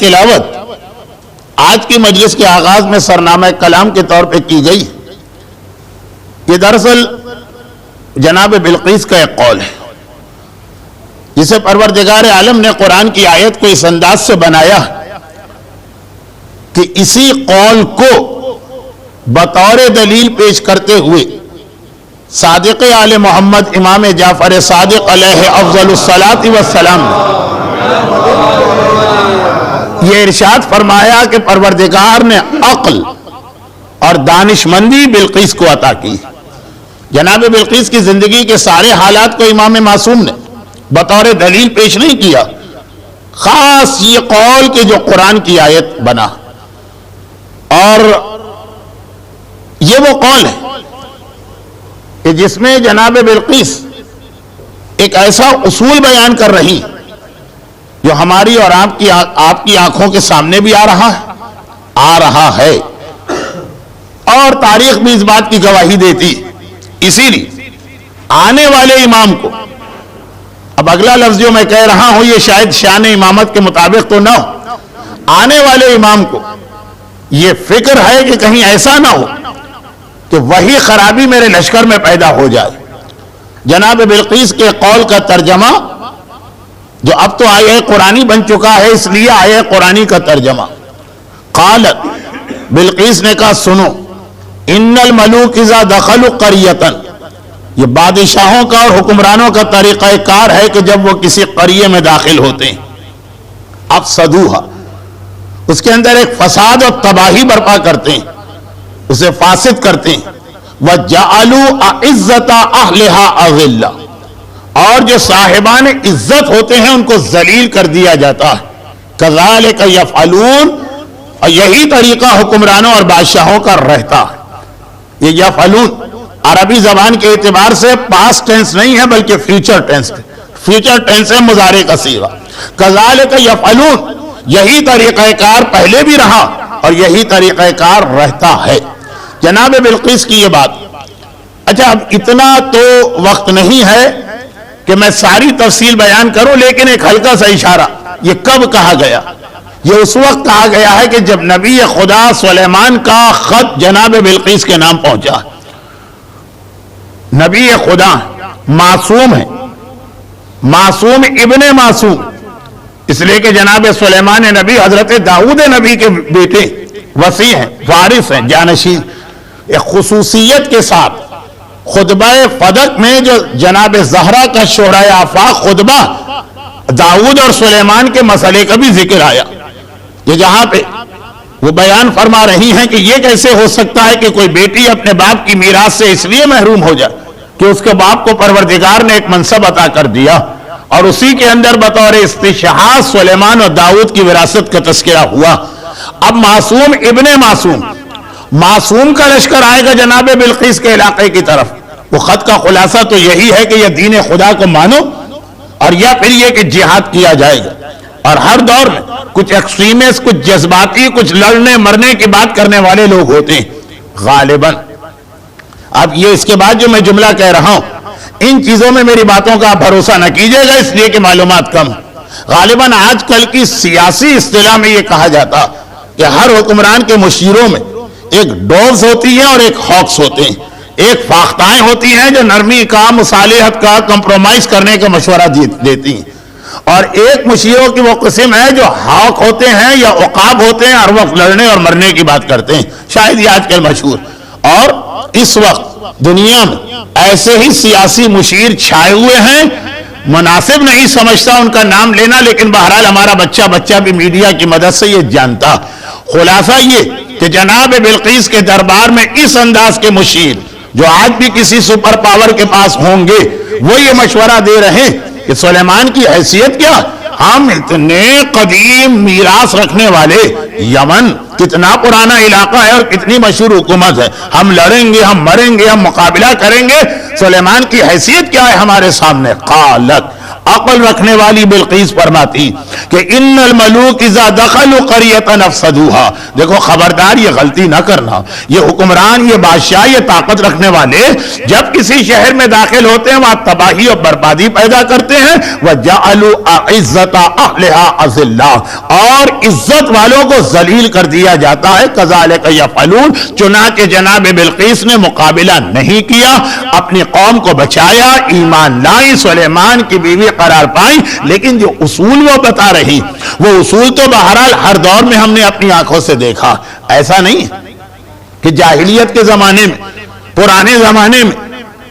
تلاوت آج کی مجلس کے آغاز میں سرنامہ کلام کے طور پہ کی گئی. یہ دراصل جناب بلقیس کا ایک قول ہے جسے پروردگار عالم نے قرآن کی آیت کو اس انداز سے بنایا کہ اسی قول کو بطور دلیل پیش کرتے ہوئے صادق آل محمد امام جعفر صادق علیہ افضل الصلاۃ والسلام نے یہ ارشاد فرمایا کہ پروردگار نے عقل اور دانشمندی بلقیس کو عطا کی. جناب بلقیس کی زندگی کے سارے حالات کو امام معصوم نے بطور دلیل پیش نہیں کیا، خاص یہ قول کہ جو قرآن کی آیت بنا. اور یہ وہ قول ہے کہ جس میں جناب بلقیس ایک ایسا اصول بیان کر رہی جو ہماری اور آپ کی آنکھوں کے سامنے بھی آ رہا ہے اور تاریخ بھی اس بات کی گواہی دیتی. اسی لیے آنے والے امام کو، اب اگلا لفظ جو میں کہہ رہا ہوں یہ شاید شان امامت کے مطابق تو نہ ہو، آنے والے امام کو یہ فکر ہے کہ کہیں ایسا نہ ہو کہ وہی خرابی میرے لشکر میں پیدا ہو جائے. جناب بلقیس کے قول کا ترجمہ جو اب تو آیہ قرآنی بن چکا ہے، اس لیے آیہ قرآنی کا ترجمہ. قالت، بلقیس نے کہا سنو، ان الملوک اذا دخلوا قریۃ، یہ بادشاہوں کا اور حکمرانوں کا طریقہ کار ہے کہ جب وہ کسی قریے میں داخل ہوتے ہیں، افسدوها، اس کے اندر ایک فساد اور تباہی برپا کرتے ہیں، اسے فاسد کرتے ہیں. وَجَعَلُوا أَعِزَّةَ أَهْلِهَا أَذِلَّةً، اور جو صاحبان عزت ہوتے ہیں ان کو ذلیل کر دیا جاتا ہے. كَذَلِكَ يَفْعَلُونَ، اور یہی طریقہ حکمرانوں اور بادشاہوں کا رہتا ہے. یہ یفعلون عربی زبان کے اعتبار سے پاسٹ ٹینس نہیں ہے بلکہ فیوچر ٹینس ہے. فیوچر ٹینس ہے مضارع کا صیغہ. كَذَلِكَ يَفْعَلُونَ، یہی طریقہ کار پہلے بھی رہا اور یہی طریقہ کار رہتا ہے. جناب بلقیس کی یہ بات. اچھا، اب اتنا تو وقت نہیں ہے کہ میں ساری تفصیل بیان کروں، لیکن ایک ہلکا سا اشارہ. یہ کب کہا گیا؟ یہ اس وقت کہا گیا ہے کہ جب نبی خدا سلیمان کا خط جناب بلقیس کے نام پہنچا. نبی خدا معصوم ہے، معصوم ابن معصوم، اس لیے کہ جناب سلیمان نبی حضرت داؤد نبی کے بیٹے، وصی ہیں، وارث ہیں، جانشین. ایک خصوصیت کے ساتھ خطبہ فدق میں جو جناب زہرا کا شہرہ آفاق خطبہ داؤد اور سلیمان کے مسئلے کا بھی ذکر آیا، یہ جہاں پہ وہ بیان فرما رہی ہیں کہ یہ کیسے ہو سکتا ہے کہ کوئی بیٹی اپنے باپ کی میراث سے اس لیے محروم ہو جائے کہ اس کے باپ کو پروردگار نے ایک منصب عطا کر دیا، اور اسی کے اندر بطور استشہاد سلیمان اور داؤد کی وراثت کا تذکرہ ہوا. اب معصوم ابن معصوم، معصوم کا لشکر آئے گا جناب بلقیس کے علاقے کی طرف. وہ خط کا خلاصہ تو یہی ہے کہ یہ دین خدا کو مانو، اور یا پھر یہ کہ جہاد کیا جائے گا. اور ہر دور میں کچھ ایکسٹریمسٹ، کچھ جذباتی، کچھ لڑنے مرنے کی بات کرنے والے لوگ ہوتے ہیں غالباً. اب یہ اس کے بعد جو میں جملہ کہہ رہا ہوں، ان چیزوں میں میری باتوں کا بھروسہ نہ کیجیے گا، اس لیے کہ معلومات کم. غالباً آج کل کی سیاسی اصطلاح میں یہ کہا جاتا کہ ہر حکمران کے مشیروں میں ایک ڈوز ہوتی ہے اور ایک ہاکس ہوتے ہیں. ایک فاختائیں ہوتی ہیں جو نرمی کا، مصالحت کا، کمپرومائز کرنے کا مشورہ دیتی ہیں، اور ایک مشیروں کی وہ قسم ہے جو ہاک ہوتے ہیں یا عقاب ہوتے ہیں، ہر وقت لڑنے اور مرنے کی بات کرتے ہیں. شاید یہ آج کل مشہور. اور اس وقت دنیا میں ایسے ہی سیاسی مشیر چھائے ہوئے ہیں، مناسب نہیں سمجھتا ان کا نام لینا، لیکن بہرحال ہمارا بچہ بھی میڈیا کی مدد سے یہ جانتا. خلاصہ یہ کہ جناب بلقیس کے دربار میں اس انداز کے مشیر جو آج بھی کسی سپر پاور کے پاس ہوں گے، وہ یہ مشورہ دے رہے ہیں کہ سلیمان کی حیثیت کیا؟ ہم اتنے قدیم میراث رکھنے والے، یمن کتنا پرانا علاقہ ہے اور کتنی مشہور حکومت ہے، ہم لڑیں گے، ہم مریں گے، ہم مقابلہ کریں گے، سلیمان کی حیثیت کیا ہے ہمارے سامنے؟ قالت عقل رکھنے والی بلقیس فرماتی کہ ان الملوک اذا دخلوا قریۃ افسدوها، دیکھو خبردار یہ غلطی نہ کرنا، یہ حکمران، یہ بادشاہ، یہ طاقت رکھنے والے جب کسی شہر میں داخل ہوتے ہیں وہاں تباہی اور بربادی پیدا کرتے ہیں، وجعلوا اعزۃ اہلها اذلہ، اور عزت والوں کو ذلیل کر دیا جاتا ہے، کذالک یفعلون، چنانچہ جناب بلقیس نے مقابلہ نہیں کیا، اپنی قوم کو بچایا، ایمان لائی، سلیمان کی بیوی قرار پائی، لیکن جو اصول وہ بتا رہی وہ اصول تو بہرحال ہر دور میں ہم نے اپنی آنکھوں سے دیکھا، ایسا نہیں کہ جاہلیت کے زمانے میں، پرانے زمانے میں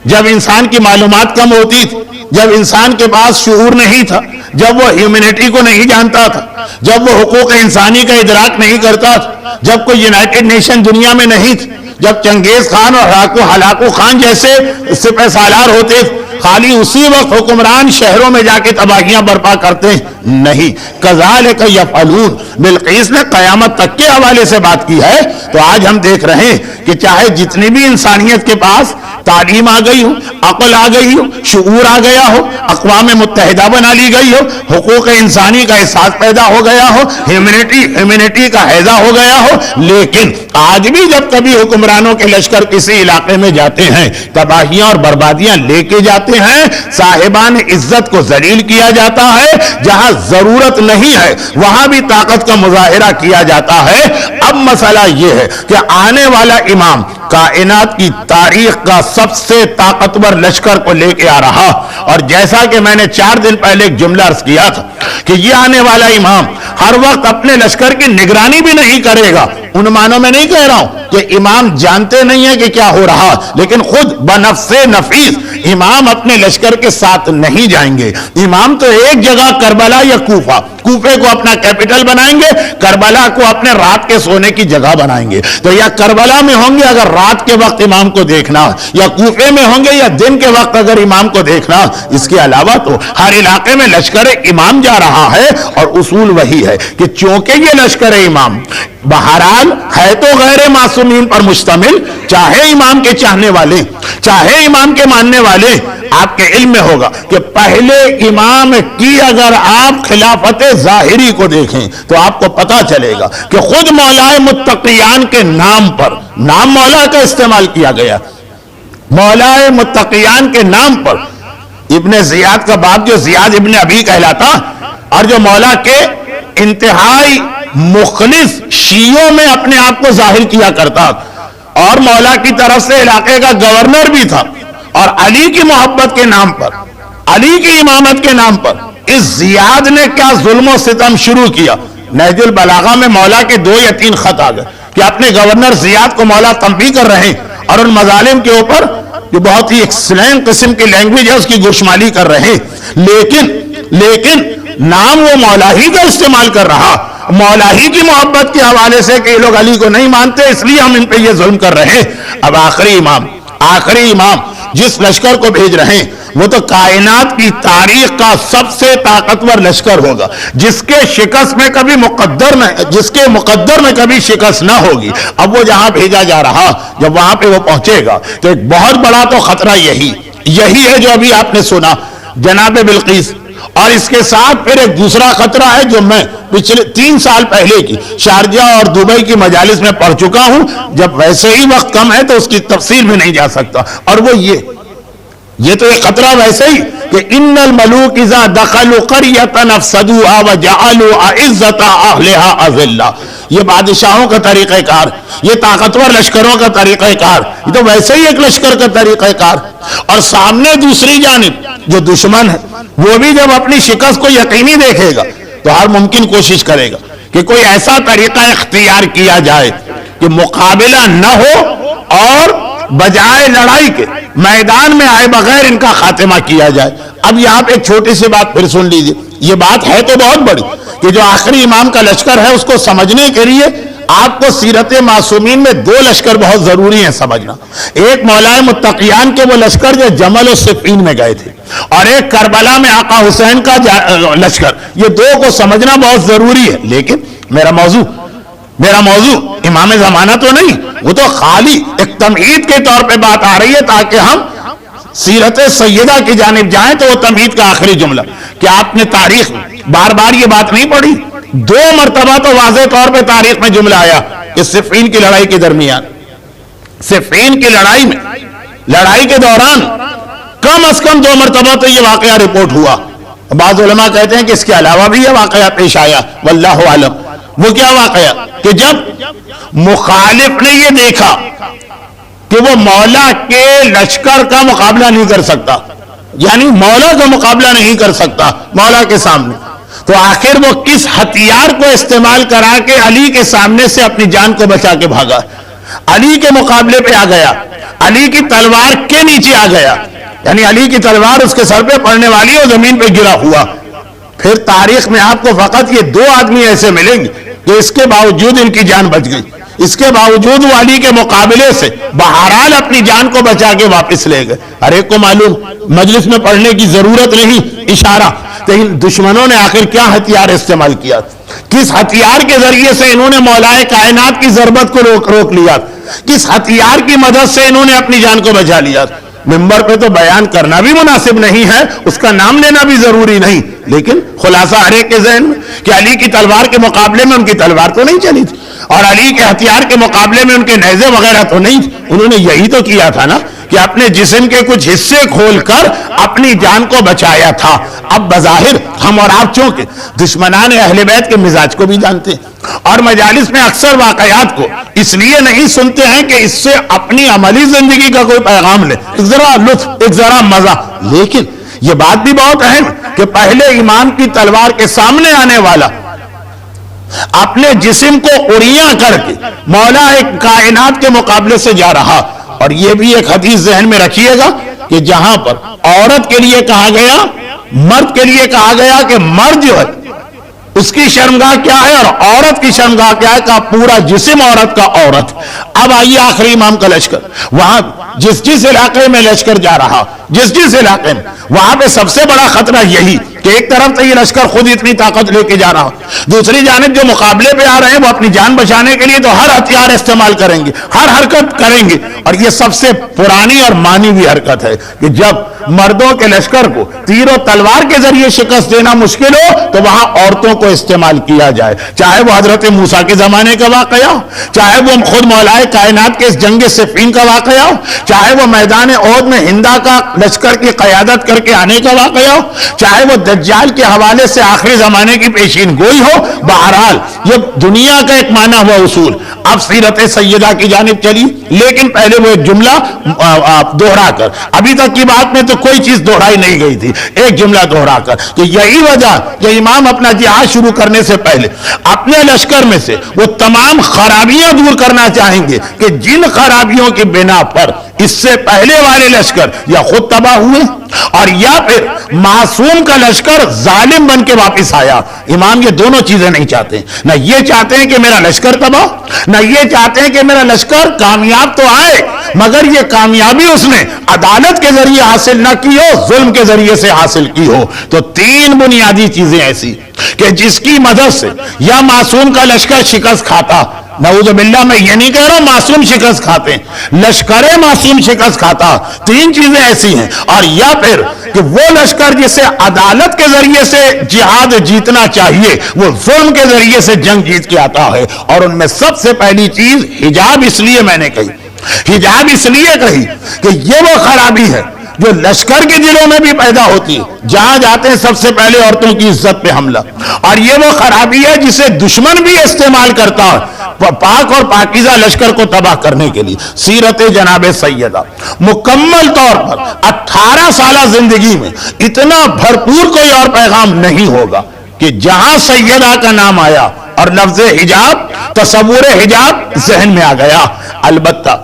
جب انسان کی معلومات کم ہوتی تھی، جب انسان کے پاس شعور نہیں تھا، جب وہ ہیومینٹی کو نہیں جانتا تھا، جب وہ حقوق انسانی کا ادراک نہیں کرتا تھا، جب کوئی یونائٹڈ نیشن دنیا میں نہیں تھی، جب چنگیز خان اور ہلاکو خان جیسے سپہ سالار ہوتے تھے، خالی اسی وقت حکمران شہروں میں جا کے تباہیاں برپا کرتے ہیں، نہیں، کذالک یفعلون، بلقیس نے قیامت تک کے حوالے سے بات کی ہے۔ تو آج ہم دیکھ رہے ہیں کہ چاہے جتنی بھی انسانیت کے پاس تعلیم آ گئی ہو، عقل آ گئی ہو، شعور آ گیا ہو، اقوام متحدہ بنا لی گئی ہو، حقوق انسانی کا احساس پیدا ہو گیا ہو، ہیومینٹی کا حیضہ ہو گیا ہو، لیکن آج بھی جب کبھی حکمرانوں کے لشکر کسی علاقے میں جاتے ہیں تباہیاں اور بربادیاں لے کے جاتے ہیں، صاحبان عزت کو ذلیل کیا جاتا ہے، جہاں ضرورت نہیں ہے وہاں بھی طاقت کا مظاہرہ کیا جاتا ہے۔ اب مسئلہ یہ ہے کہ آنے والا امام کائنات کی تاریخ کا سب سے طاقتور لشکر کو لے کے آ رہا، اور جیسا کہ میں نے 4 دن پہلے ایک جملہ عرض کیا تھا کہ یہ آنے والا امام ہر وقت اپنے لشکر کی نگرانی بھی نہیں کرے گا، ان معنوں میں نہیں کہہ رہا ہوں کہ امام جانتے نہیں ہیں کہ کیا ہو رہا، لیکن خود بنفس نفیس امام اپنے لشکر کے ساتھ نہیں جائیں گے۔ امام تو ایک جگہ کربلا یا کوفے کو اپنا کیپٹل بنائیں گے، کربلا کو اپنے رات کے سونے کی جگہ بنائیں گے، تو یا کربلا میں ہوں گے اگر رات کے وقت امام کو دیکھنا، یا کوفے میں ہوں گے یا دن کے وقت اگر امام کو دیکھنا، اس کے علاوہ تو ہر علاقے میں لشکر امام جا رہا ہے، اور اصول وہی ہے کہ چونکہ یہ لشکر امام بہرحال ہے تو غیر معصومین پر مشتمل، چاہے امام کے چاہنے والے، چاہے امام کے ماننے والے، آپ کے علم میں ہوگا کہ پہلے امام کی اگر آپ خلافت ظاہری کو دیکھیں تو آپ کو پتا چلے گا کہ خود مولا متقیان کے نام پر، نام مولا کا استعمال کیا گیا، مولا متقیان کے نام پر ابن زیاد کا باپ جو زیاد ابن ابی کہلاتا، اور جو مولا کے انتہائی مخلص شیعوں میں اپنے آپ کو ظاہر کیا کرتا، اور مولا کی طرف سے علاقے کا گورنر بھی تھا، اور علی کی محبت کے نام پر، علی کی امامت کے نام پر اس زیاد نے کیا ظلم و ستم شروع کیا۔ نہج البلاغہ میں مولا کے 2 یا 3 خط آ گئے کہ اپنے گورنر زیاد کو مولا تنبیہ کر رہے ہیں، اور ان مظالم کے اوپر جو بہت ہی ایک سلینگ قسم کی لینگویج ہے اس کی گوشمالی کر رہے ہیں، لیکن نام وہ مولا ہی کا استعمال کر رہا، مولا ہی کی محبت کے حوالے سے کہ یہ لوگ علی کو نہیں مانتے اس لیے ہم ان پہ یہ ظلم کر رہے ہیں۔ اب آخری امام جس لشکر کو بھیج رہے ہیں وہ تو کائنات کی تاریخ کا سب سے طاقتور لشکر ہوگا، جس کے مقدر میں کبھی شکست نہ ہوگی۔ اب وہ جہاں بھیجا جا رہا، جب وہاں پہ وہ پہنچے گا تو ایک بہت بڑا تو خطرہ یہی ہے جو ابھی آپ نے سنا جناب بلقیس، اور اس کے ساتھ پھر ایک دوسرا خطرہ ہے جو میں پچھلے 3 سال پہلے کی شارجہ اور دبئی کی مجالس میں پڑھ چکا ہوں، جب ویسے ہی وقت کم ہے تو اس کی تفصیل میں نہیں جا سکتا، اور وہ یہ تو ایک خطرہ ویسے ہی کہ ان الملوک اذا دخلوا قریۃ افسدوها وجعلوا اعزۃ اہلها اذلہ، یہ بادشاہوں کا طریقہ کار، یہ طاقتور لشکروں کا طریقہ کار، یہ تو ویسے ہی ایک لشکر کا طریقہ کار، اور سامنے دوسری جانب جو دشمن ہے وہ بھی جب اپنی شکست کو یقینی دیکھے گا تو ہر ممکن کوشش کرے گا کہ کوئی ایسا طریقہ اختیار کیا جائے کہ مقابلہ نہ ہو، اور بجائے لڑائی کے میدان میں آئے بغیر ان کا خاتمہ کیا جائے۔ اب یہاں پہ ایک چھوٹی سی بات پھر سن لیجیے، یہ بات ہے تو بہت بڑی کہ جو آخری امام کا لشکر ہے اس کو سمجھنے کے لیے آپ کو سیرت معصومین میں 2 لشکر بہت ضروری ہیں سمجھنا، ایک مولا متقیان کے وہ لشکر جو جمل و صفین میں گئے تھے، اور ایک کربلا میں آقا حسین کا لشکر، یہ 2 کو سمجھنا بہت ضروری ہے۔ لیکن میرا موضوع امام زمانہ تو نہیں، وہ تو خالی ایک تمہید کے طور پہ بات آ رہی ہے تاکہ ہم سیرت سیدہ کی جانب جائیں تو وہ تمہید کا آخری جملہ کہ آپ نے تاریخ میں بار بار یہ بات نہیں پڑھی، 2 مرتبہ تو واضح طور پہ تاریخ میں جملہ آیا کہ صفین کی لڑائی کے درمیان، صفین کی لڑائی میں، لڑائی کے دوران کم از کم 2 مرتبہ تو یہ واقعہ رپورٹ ہوا. بعض علماء کہتے ہیں کہ اس کے علاوہ بھی یہ واقعہ پیش آیا، واللہ عالم. وہ کیا واقعہ کہ جب مخالف نے یہ دیکھا کہ وہ مولا کے لشکر کا مقابلہ نہیں کر سکتا، یعنی مولا کا مقابلہ نہیں کر سکتا مولا کے سامنے، تو آخر وہ کس ہتھیار کو استعمال کرا کے علی کے سامنے سے اپنی جان کو بچا کے بھاگا، علی کے مقابلے پہ آ گیا، علی کی تلوار کے نیچے آ گیا، یعنی علی کی تلوار اس کے سر پہ پڑنے والی اور زمین پہ گرا ہوا. پھر تاریخ میں آپ کو فقط یہ 2 آدمی ایسے ملیں گے کہ اس کے باوجود ان کی جان بچ گئی، اس کے باوجود وہ علی کے مقابلے سے بہرحال اپنی جان کو بچا کے واپس لے گئے. ہر ایک کو معلوم، مجلس میں پڑھنے کی ضرورت نہیں، اشارہ. تو ان دشمنوں نے آخر کیا ہتھیار استعمال کیا، کس ہتھیار کے ذریعے سے انہوں نے مولائے کائنات کی ضربت کو روک لیا، کس ہتھیار کی مدد سے انہوں نے اپنی جان کو بچا لیا. ممبر پہ تو بیان کرنا بھی مناسب نہیں ہے، اس کا نام لینا بھی ضروری نہیں، لیکن خلاصہ ہر ایک کے ذہن میں کہ علی کی تلوار کے مقابلے میں ان کی تلوار تو نہیں چلی تھی، اور علی کے ہتھیار کے مقابلے میں ان کے نیزے وغیرہ تو نہیں تھی. انہوں نے یہی تو کیا تھا نا کہ اپنے جسم کے کچھ حصے کھول کر اپنی جان کو بچایا تھا. اب بظاہر ہم اور آپ چونکہ دشمنان اہل بیت کے مزاج کو بھی جانتے ہیں اور مجالس میں اکثر واقعات کو اس لیے نہیں سنتے ہیں کہ اس سے اپنی عملی زندگی کا کوئی پیغام لے، ایک ذرا لطف، ایک ذرا مزہ. لیکن یہ بات بھی بہت اہم کہ پہلے امام کی تلوار کے سامنے آنے والا اپنے جسم کو اڑیاں کر کے مولا ایک کائنات کے مقابلے سے جا رہا. اور یہ بھی ایک حدیث ذہن میں رکھیے گا کہ جہاں پر عورت کے لیے کہا گیا، مرد کے لیے کہا گیا کہ مرد جو ہے اس کی شرمگاہ کیا ہے اور عورت کی شرمگاہ کیا ہے، کا پورا جسم عورت کا عورت. اب آئیے آخری امام کا لشکر، وہاں جس علاقے میں لشکر جا رہا، جس علاقے میں، وہاں پہ سب سے بڑا خطرہ یہی کہ ایک طرف تو یہ لشکر خود اتنی طاقت لے کے جا رہا، دوسری جانب جو مقابلے پہ آ رہے ہیں وہ اپنی جان بچانے کے لیے تو ہر ہتھیار استعمال کریں گے، ہر حرکت کریں گے. اور یہ سب سے پرانی اور مانی ہوئی حرکت ہے کہ جب مردوں کے لشکر کو تیر و تلوار کے ذریعے شکست دینا مشکل ہو تو وہاں عورتوں کو استعمال کیا جائے، چاہے وہ حضرت موسیٰ کے زمانے کا واقعہ ہو، چاہے وہ خود مولائے کائنات کے اس جنگ صفین کا واقعہ ہو، چاہے وہ میدان احد میں ہندا کا لشکر کی قیادت کر کے آنے کا واقعہ ہو، چاہے وہ دجال کے حوالے سے آخری زمانے کی پیشین گوئی ہو. بہرحال یہ دنیا کا ایک مانا ہوا اصول. اب سیرت سیدہ کی جانب چلی، لیکن پہلے وہ ایک جملہ دوہرا کر، ابھی تک کی بات میں تو کوئی چیز دوہرائی نہیں گئی تھی، ایک جملہ دوہرا کر کہ یہی وجہ کہ امام اپنا جہاد شروع کرنے سے پہلے اپنے لشکر میں سے وہ تمام خرابیاں دور کرنا چاہیں گے کہ جن خرابیوں کی بنا پر اس سے پہلے والے لشکر یا خود تباہ ہوئے اور یا پھر معصوم کا لشکر ظالم بن کے واپس آیا. امام یہ دونوں چیزیں نہیں چاہتے، نہ یہ چاہتے ہیں کہ میرا لشکر تباہ، نہ یہ چاہتے ہیں کہ میرا لشکر کامیاب تو آئے مگر یہ کامیابی اس نے عدالت کے ذریعے حاصل نہ کی ہو، ظلم کے ذریعے سے حاصل کی ہو. تو 3 بنیادی چیزیں ایسی کہ جس کی مدد سے یا معصوم کا لشکر شکست کھاتا، نعوذ باللہ میں یہ نہیں کہہ رہا ہوں معصوم شکست کھاتے ہیں، لشکر معصوم شکست کھاتا. 3 چیزیں ایسی ہیں. اور یا پھر کہ وہ لشکر جسے عدالت کے ذریعے سے جہاد جیتنا چاہیے وہ ظلم کے ذریعے سے جنگ جیت کے آتا ہے. اور ان میں سب سے پہلی چیز حجاب، اس لیے میں نے کہی، حجاب اس لیے کہی کہ یہ وہ خرابی ہے جو لشکر کے دلوں میں بھی پیدا ہوتی ہے، جہاں جاتے ہیں سب سے پہلے عورتوں کی عزت پہ حملہ. اور یہ وہ خرابی ہے جسے دشمن بھی استعمال کرتا ہے پاک اور پاکیزہ لشکر کو تباہ کرنے کے لیے. سیرت جناب سیدہ مکمل طور پر 18 سالہ زندگی میں اتنا بھرپور کوئی اور پیغام نہیں ہوگا کہ جہاں سیدہ کا نام آیا اور لفظ حجاب، تصور حجاب ذہن میں آ گیا. البتہ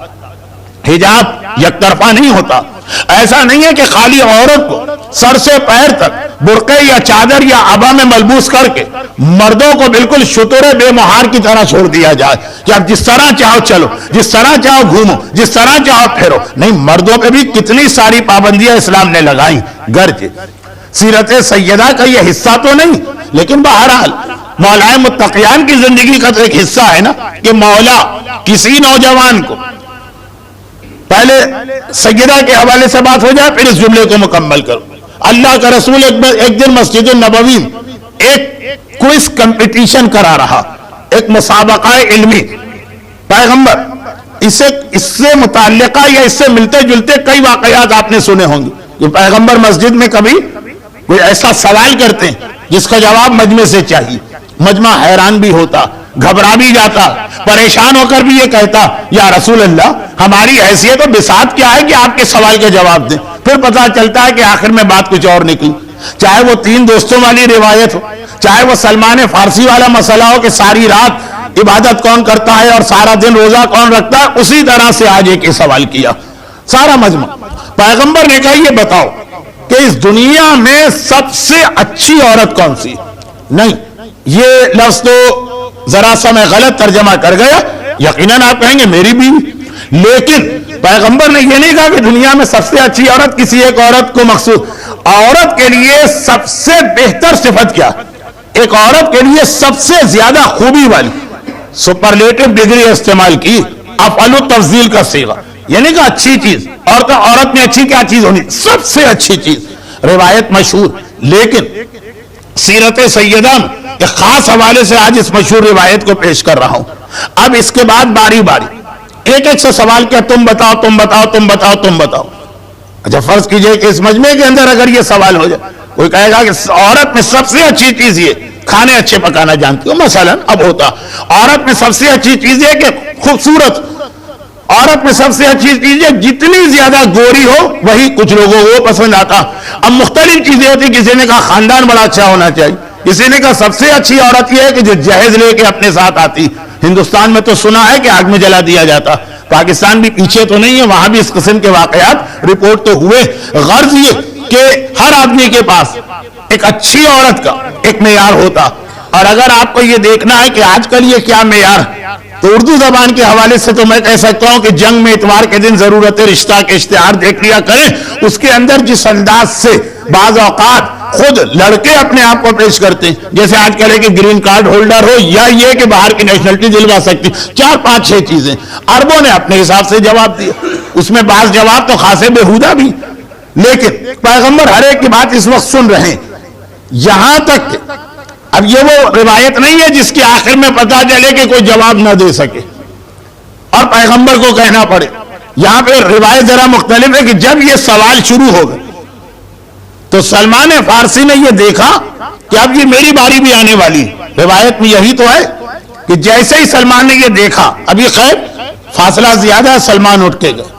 حجاب یک طرفہ نہیں ہوتا. ایسا نہیں ہے کہ خالی عورت کو سر سے پیر تک برقعے یا چادر یا عبا میں ملبوس کر کے مردوں کو بالکل شتر بے مہار کی طرح چھوڑ دیا جائے کہ اب جس طرح چاہو چلو، جس طرح چاہو گھومو، جس طرح چاہو پھیرو. نہیں، مردوں پہ بھی کتنی ساری پابندیاں اسلام نے لگائیں. گرچہ سیرت سیدہ کا یہ حصہ تو نہیں، لیکن بہرحال مولا متقیان کی زندگی کا تو ایک حصہ ہے نا کہ مولا کسی نوجوان کو پہلے سیدہ کے حوالے سے بات ہو جائے پھر اس جملے کو مکمل کرو. اللہ کا رسول ایک دن مسجد النبوی ایک کوئز کمپٹیشن کرا رہا, ایک مسابقہ علمی. پیغمبر اس سے متعلقہ یا اس سے ملتے جلتے کئی واقعات آپ نے سنے ہوں گے کہ پیغمبر مسجد میں کبھی کوئی ایسا سوال کرتے ہیں جس کا جواب مجمع سے چاہیے. مجمع حیران بھی ہوتا, گھبرا بھی جاتا, پریشان ہو کر بھی یہ کہتا یا رسول اللہ ہماری حیثیت و بساط کیا ہے کہ آپ کے سوال کا جواب دیں. پھر پتہ چلتا ہے کہ آخر میں بات کچھ اور نکلی. چاہے وہ 3 دوستوں والی روایت ہو, چاہے وہ سلمان فارسی والا مسئلہ ہو کہ ساری رات عبادت کون کرتا ہے اور سارا دن روزہ کون رکھتا ہے, اسی طرح سے آج ایک سوال کیا سارا مجمع. پیغمبر نے کہا یہ بتاؤ کہ اس دنیا میں سب سے اچھی عورت کون سی؟ نہیں, یہ لفظ تو ذرا سا میں غلط ترجمہ کر گیا, یقیناً آپ کہیں گے میری بیوی. لیکن پیغمبر نے یہ نہیں کہا کہ دنیا میں سب سے اچھی عورت کسی ایک عورت کو مخصوص. عورت کے لیے سب سے بہتر صفت کیا؟ ایک عورت کے لیے سب سے زیادہ خوبی والی سپرلیٹو ڈگری استعمال کی, افعل تفضیل کا صیغہ, یعنی کہ اچھی چیز. عورت میں اچھی کیا چیز ہونی؟ سب سے اچھی چیز. روایت مشہور, لیکن سیرت سیدہ ایک خاص حوالے سے آج اس مشہور روایت کو پیش کر رہا ہوں. اب اس کے بعد باری باری ایک سے سوال کیا, تم بتاؤ تم بتاؤ تم بتاؤ تم بتاؤ. اچھا فرض کیجئے کہ اس مجمع کے اندر اگر یہ سوال ہو جائے, کوئی کہے گا کہ عورت میں سب سے اچھی چیز یہ کھانے اچھے پکانا جانتی ہو, مثلا اب ہوتا عورت میں سب سے اچھی چیز یہ کہ خوبصورت, عورت میں سب سے اچھی چیز ہے جتنی زیادہ گوری ہو وہی کچھ لوگوں کو پسند آتا. اب مختلف چیزیں ہوتی, کسی نے کہا خاندان بڑا اچھا ہونا چاہیے, کسی نے کہا سب سے اچھی عورت یہ ہے کہ جو جہیز لے کے اپنے ساتھ آتی. ہندوستان میں تو سنا ہے کہ آگ میں جلا دیا جاتا, پاکستان بھی پیچھے تو نہیں ہے, وہاں بھی اس قسم کے واقعات رپورٹ تو ہوئے. غرض یہ کہ ہر آدمی کے پاس ایک اچھی عورت کا ایک معیار ہوتا. اور اگر آپ کو یہ دیکھنا ہے کہ آج کل یہ کیا معیار, تو اردو زبان کے حوالے سے تو میں کہہ سکتا ہوں کہ جنگ میں اتوار کے دن ضرورت رشتہ کے اشتہار دیکھ لیا کریں. اس کے اندر جس انداز سے بعض اوقات خود لڑکے اپنے آپ کو پیش کرتے ہیں, جیسے آج کل ہے کہ گرین کارڈ ہولڈر ہو یا یہ کہ باہر کی نیشنلٹی دلوا سکتی, 4 5 6 چیزیں عربوں نے اپنے حساب سے جواب دیا. اس میں بعض جواب تو خاصے بےہودہ بھی, لیکن پیغمبر ہر ایک کی بات اس وقت سن رہے ہیں. یہاں تک اب یہ وہ روایت نہیں ہے جس کے آخر میں پتا چلے کہ کوئی جواب نہ دے سکے اور پیغمبر کو کہنا پڑے. یہاں پہ روایت ذرا مختلف ہے کہ جب یہ سوال شروع ہو گئے تو سلمان فارسی نے یہ دیکھا کہ اب یہ میری باری بھی آنے والی. روایت میں یہی تو ہے کہ جیسے ہی سلمان نے یہ دیکھا, ابھی خیر فاصلہ زیادہ ہے, سلمان اٹھ کے گئے,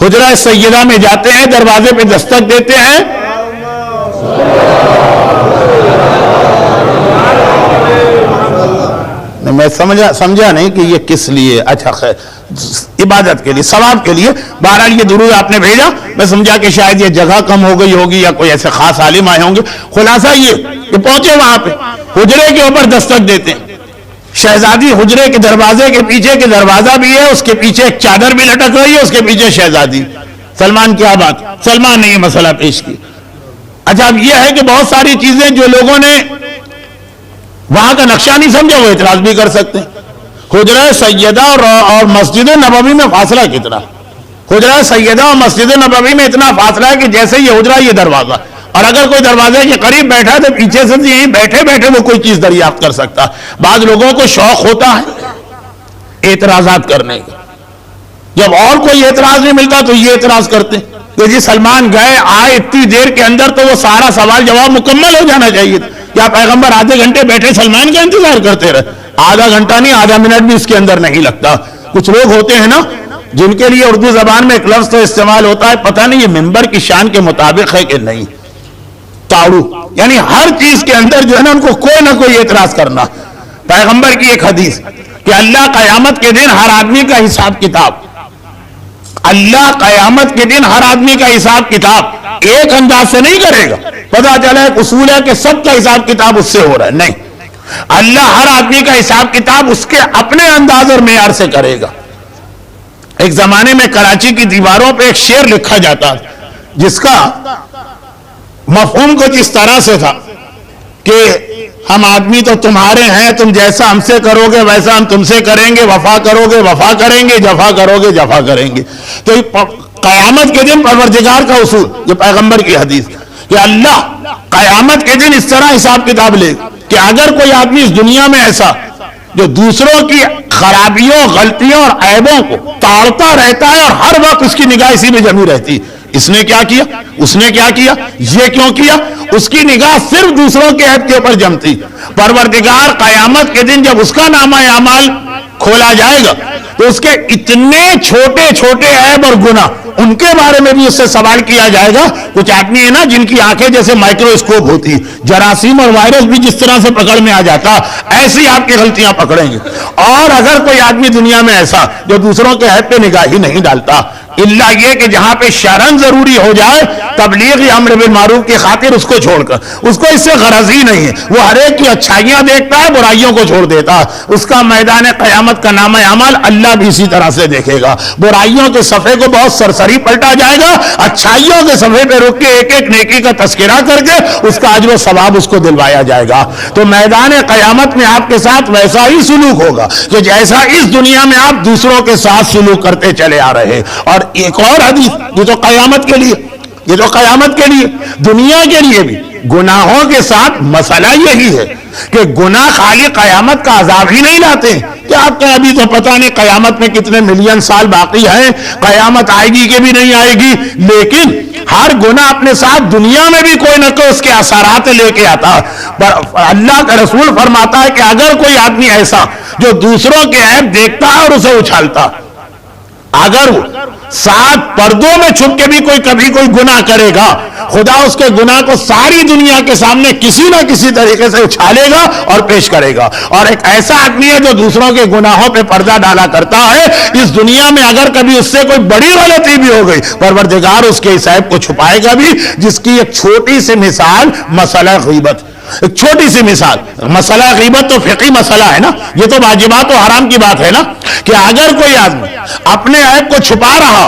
حجرہ سیدہ میں جاتے ہیں, دروازے پہ دستک دیتے ہیں. میں سمجھا نہیں کہ یہ کس لیے. اچھا خیر, عبادت کے لیے, ثواب کے لیے. بہرحال یہ درود آپ نے بھیجا, میں سمجھا کہ شاید یہ جگہ کم ہو گئی ہوگی یا کوئی ایسے خاص عالم آئے ہوں گے. خلاصہ یہ کہ پہنچے وہاں پہ, حجرے کے اوپر دستک دیتے ہیں. شہزادی حجرے کے دروازے کے پیچھے کے دروازہ بھی ہے, اس کے پیچھے ایک چادر بھی لٹک رہی ہے, اس کے پیچھے شہزادی. سلمان کیا بات, سلمان نے یہ مسئلہ پیش کیا. اچھا اب یہ ہے کہ بہت ساری چیزیں جو لوگوں نے وہاں کا نقشہ نہیں سمجھا وہ اعتراض بھی کر سکتے ہیں. حجرہ سیدہ اور مسجد نبوی میں فاصلہ کتنا؟ حجرہ سیدہ اور مسجد نبوی میں اتنا فاصلہ ہے کہ جیسے یہ حجرہ یہ دروازہ, اور اگر کوئی دروازے کے قریب بیٹھا تو پیچھے سے یہیں بیٹھے بیٹھے وہ کوئی چیز دریافت کر سکتا. بعض لوگوں کو شوق ہوتا ہے اعتراضات کرنے کا, جب اور کوئی اعتراض نہیں ملتا تو یہ اعتراض کرتے کہ جی سلمان گئے آئے اتنی دیر کے اندر تو وہ سارا سوال جواب مکمل ہو جانا چاہیے. کیا پیغمبر آدھے گھنٹے بیٹھے سلمان کا انتظار کرتے رہے؟ آدھا گھنٹہ نہیں, آدھا منٹ بھی اس کے اندر نہیں لگتا. کچھ لوگ ہوتے ہیں نا جن کے لیے اردو زبان میں ایک لفظ تو استعمال ہوتا ہے, پتہ نہیں یہ ممبر کی شان کے مطابق ہے کہ نہیں, تاڑو, یعنی ہر چیز کے اندر جو ہے نا ان کو کوئی نہ کوئی اعتراض کرنا. پیغمبر کی ایک حدیث کہ اللہ قیامت کے دن ہر آدمی کا حساب کتاب, اللہ قیامت کے دن ہر آدمی کا حساب کتاب ایک انداز سے نہیں کرے گا. پتہ چلا ایک اصول ہے کہ سب کا حساب کتاب اس سے ہو رہا ہے, نہیں, اللہ ہر آدمی کا حساب کتاب اس کے اپنے انداز اور معیار سے کرے گا. ایک زمانے میں کراچی کی دیواروں پہ ایک شعر لکھا جاتا جس کا مفہوم کچھ اس طرح سے تھا کہ ہم آدمی تو تمہارے ہیں، تم جیسا ہم سے کرو گے ویسا ہم تم سے کریں گے، وفا کرو گے وفا کریں گے، جفا کرو گے جفا کریں گے۔ تو قیامت کے دن پروردگار کا اصول، یہ پیغمبر کی حدیث، کہ اللہ قیامت کے دن اس طرح حساب کتاب لے کہ اگر کوئی آدمی اس دنیا میں ایسا جو دوسروں کی خرابیوں، غلطیوں اور عیبوں کو تاڑتا رہتا ہے اور ہر وقت اس کی نگاہ اسی میں جمی رہتی، اس نے کیا کیا، اس نے کیا کیا، یہ کیوں کیا، اس کی نگاہ صرف دوسروں کے عیب کے اوپر جمتی، پروردگار قیامت کے دن جب اس کا نامہ اعمال کھولا جائے گا تو اس کے اتنے چھوٹے چھوٹے عیب اور گناہ، ان کے بارے میں بھی اس سے سوال کیا جائے گا۔ کچھ آدمی ہے نا جن کی آنکھیں جیسے مائکروسکوپ ہوتی، جراثیم اور وائرس بھی جس طرح سے پکڑ میں آ جاتا، ایسی آپ کی غلطیاں پکڑیں گے۔ اور اگر کوئی آدمی دنیا میں ایسا جو دوسروں کے عیب پہ نگاہ ہی نہیں ڈالتا، اللہ یہ کہ جہاں پہ شرن ضروری ہو جائے، تبلیغ یا امر بالمعروف کی خاطر اس کو چھوڑ کر، اس کو اس سے غرض ہی نہیں ہے، وہ ہر ایک کی اچھائیاں دیکھتا ہے، برائیوں کو چھوڑ دیتا، اس کا میدان قیامت کا نامہ اعمال اللہ بھی اسی طرح سے دیکھے گا۔ برائیوں کے صفحے کو بہت سرسری پلٹا جائے گا، اچھائیوں کے صفحے پہ رک کے ایک ایک نیکی کا تذکرہ کر کے اس کا اجر و ثواب اس کو دلوایا جائے گا۔ تو میدان قیامت میں آپ کے ساتھ ویسا ہی سلوک ہوگا کہ جیسا اس دنیا میں آپ دوسروں کے ساتھ سلوک کرتے چلے آ رہے۔ اور ایک اور حدیث، یہ تو قیامت کے لیے، یہ تو قیامت کے لیے، دنیا کے لیے بھی گناہوں کے ساتھ مسئلہ یہی ہے کہ گناہ خالی قیامت کا عذاب ہی نہیں لاتے کہ آپ کا ابھی تو پتہ نہیں قیامت میں کتنے ملین سال باقی ہیں، قیامت آئے گی کہ بھی نہیں آئے گی، لیکن ہر گناہ اپنے ساتھ دنیا میں بھی کوئی نہ کوئی اس کے اثرات لے کے آتا۔ پر اللہ کا رسول فرماتا ہے کہ اگر کوئی آدمی ایسا جو دوسروں کے عیب دیکھتا ہے اور اسے اچھالتا، اگر وہ ساتھ پردوں میں چھپ کے بھی کبھی کوئی گناہ کرے گا، خدا اس کے گناہ کو ساری دنیا کے سامنے کسی نہ کسی طریقے سے اچھالے گا اور پیش کرے گا۔ اور ایک ایسا آدمی ہے جو دوسروں کے گناہوں پہ پردہ ڈالا کرتا ہے، اس دنیا میں اگر کبھی اس سے کوئی بڑی غلطی بھی ہو گئی، پروردگار اس کے اس عیب کو چھپائے گا بھی، جس کی ایک چھوٹی سی مثال مسئلہ غیبت، ایک چھوٹی سی مثال، مسئلہ غیبت تو فقہی مسئلہ ہے نا، یہ تو واجبات و حرام کی بات ہے نا، کہ اگر کوئی آدمی اپنے عیب کو چھپا رہا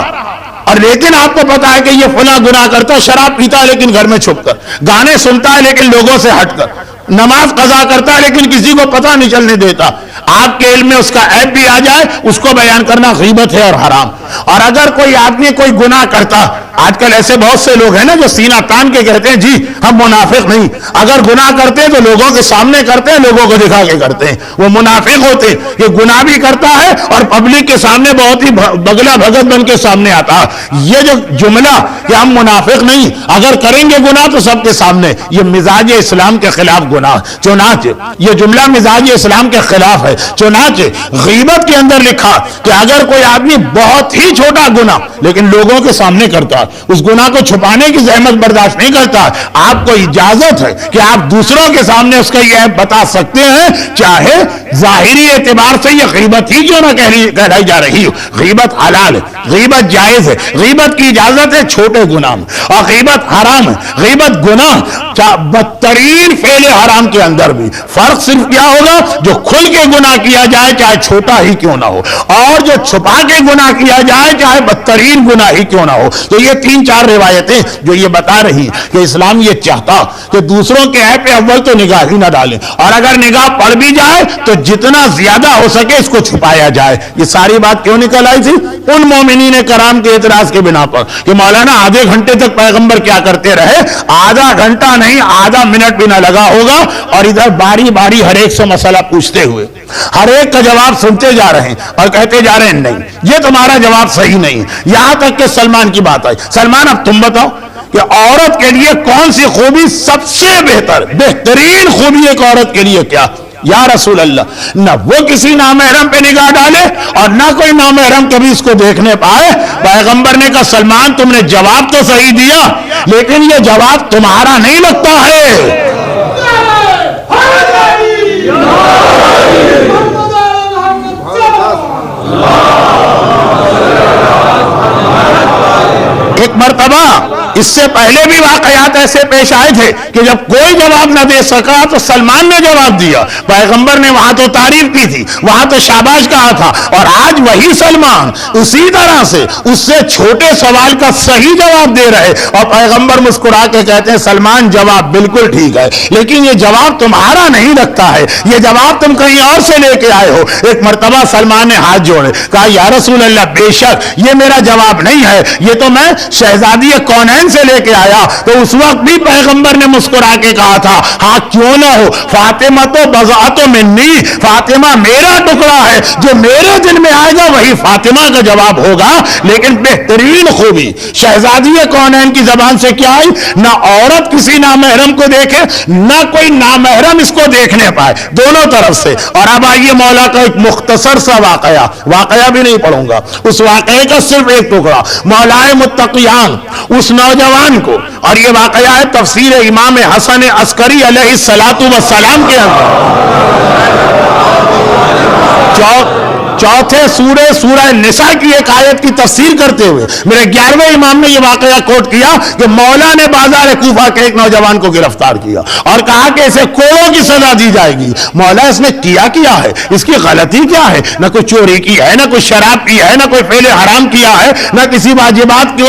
اور لیکن آپ کو پتا ہے کہ یہ فلاں گناہ کرتا ہے، شراب پیتا ہے لیکن گھر میں چھپ کر، گانے سنتا ہے لیکن لوگوں سے ہٹ کر، نماز قضا کرتا ہے لیکن کسی کو پتہ نہیں چلنے دیتا، آپ کے علم میں اس کا عیب بھی آ جائے، اس کو بیان کرنا غیبت ہے اور حرام۔ اور اگر کوئی آدمی کوئی گناہ کرتا، آج کل ایسے بہت سے لوگ ہیں نا جو سینہ تان کے کہتے ہیں جی ہم منافق نہیں، اگر گناہ کرتے ہیں تو لوگوں کے سامنے کرتے ہیں، لوگوں کو دکھا کے کرتے ہیں، وہ منافق ہوتے ہیں۔ یہ گناہ بھی کرتا ہے اور پبلک کے سامنے بہت ہی بگلا بھگت بن کے سامنے آتا۔ یہ جو جملہ کہ ہم منافق نہیں، اگر کریں گے گناہ تو سب کے سامنے، یہ مزاج اسلام کے خلاف گناہ، چنانچہ یہ جملہ مزاج اسلام کے خلاف ہے۔ چنانچہ غیبت کے اندر لکھا کہ اگر کوئی آدمی بہت ہی چھوٹا گناہ لیکن لوگوں کے سامنے کرتا، اس گناہ کو چھپانے کی زحمت برداشت نہیں کرتا، آپ کو اجازت ہے کہ آپ دوسروں کے سامنے اس کا یہ عیب بتا سکتے ہیں، چاہے ظاہری اعتبار سے یہ غیبت ہی کیوں نہ کہلائی جا رہی ہو۔ غیبت حلال ہے، غیبت جائز ہے، غیبت کی اجازت ہے چھوٹے گناہ میں، اور غیبت حرام ہے، غیبت گناہ بدترین فعل حرام کے اندر بھی۔ فرق صرف کیا ہوگا، جو کھل کے گناہ کیا جائے چاہے چھوٹا ہی کیوں نہ ہو، اور جو چھپا کے گناہ کیا جائے چاہے بدترین گناہ ہی کیوں نہ ہو۔ تو یہ 3-4 روایتیں جو یہ بتا رہی ہیں کہ اسلام یہ چاہتا کہ دوسروں کے عیب پہ اول تو نگاہ ہی نہ ڈالیں، اور اگر نگاہ پڑ بھی جائے تو جتنا زیادہ ہو سکے اس کو چھپایا جائے۔ یہ ساری بات کیوں نکل آئی تھی؟ ان مومنین کرام کے اعتراض کے بنا پر کہ مولانا آدھے گھنٹے تک پیغمبر کیا کرتے رہے، آدھا گھنٹہ نہیں آدھا منٹ بھی نہ لگا ہوگا، اور ادھر باری باری ہر ایک سے مسئلہ پوچھتے ہوئے ہر ایک کا جواب سنتے جا رہے ہیں اور کہتے جا رہے ہیں نہیں یہ تمہارا جواب صحیح نہیں ہے۔ یہاں تک کہ سلمان کی بات آئی، سلمان اب تم بتاؤ کہ عورت کے لیے کون سی خوبی سب سے بہترین خوبی ایک عورت کے لیے کیا؟ یا رسول اللہ، نہ وہ کسی نامحرم پہ نگاہ ڈالے اور نہ کوئی نامحرم کبھی اس کو دیکھنے پائے۔ پیغمبر نے کہا سلمان تم نے جواب تو صحیح دیا لیکن یہ جواب تمہارا نہیں لگتا ہے۔ اس سے پہلے بھی واقعات ایسے پیش آئے تھے کہ جب کوئی جواب نہ دے سکا تو سلمان نے جواب دیا. پیغمبر نے وہاں تو تعریف کی تھی, وہاں تو شاباش کہا تھا, اور آج وہی سلمان اسی طرح سے اس سے چھوٹے سوال کا صحیح جواب دے رہے, اور پیغمبر مسکرا کے کہتے ہیں سلمان جواب بالکل ٹھیک ہے, لیکن یہ جواب تمہارا نہیں رکھتا ہے, یہ جواب تم کہیں اور سے لے کے آئے ہو. ایک مرتبہ سلمان نے ہاتھ جوڑے, کہا یا رسول اللہ بے شک یہ میرا جواب نہیں ہے, یہ تو میں شہزادی کونین سے لے کے آیا. تو اس وقت بھی پیغمبر نے مسکرا کے کہا تھا ہاں کیوں نہ ہو, فاطمہ تو بضعۃ منی, فاطمہ میرا ٹکڑا ہے, جو میرے دل میں آئے گا وہی فاطمہ کا جواب ہوگا. لیکن بہترین خوبی شہزادی کونین کی زبان سے کیا آئی, نہ عورت کسی نامحرم کو دیکھے, نہ کوئی نامحرم اس کو دیکھنے پائے, دونوں طرف سے. اور اب آئیے مولا کا ایک مختصر سا واقعہ بھی نہیں پڑھوں گا, اس واقعے کا صرف ایک ٹکڑا. مولائے متقیان اس نوجوان کو, اور یہ واقعہ ہے تفسیر امام حسن عسکری علیہ السلام کے اندر چوتھے سورہ نساء کی ایک آیت کی تفسیر کرتے ہوئے میرے 11ویں امام نے یہ واقعہ کوٹ کیا کہ مولا نے بازار کوفہ کے ایک نوجوان کو گرفتار کیا اور کہا کہ اسے کوڑوں کی سزا دی جائے گی. مولا اس نے کیا ہے, اس کی غلطی کیا ہے, نہ کوئی چوری کی ہے, نہ کوئی شراب پی ہے, نہ کوئی فعل حرام کیا ہے, نہ کسی واجبات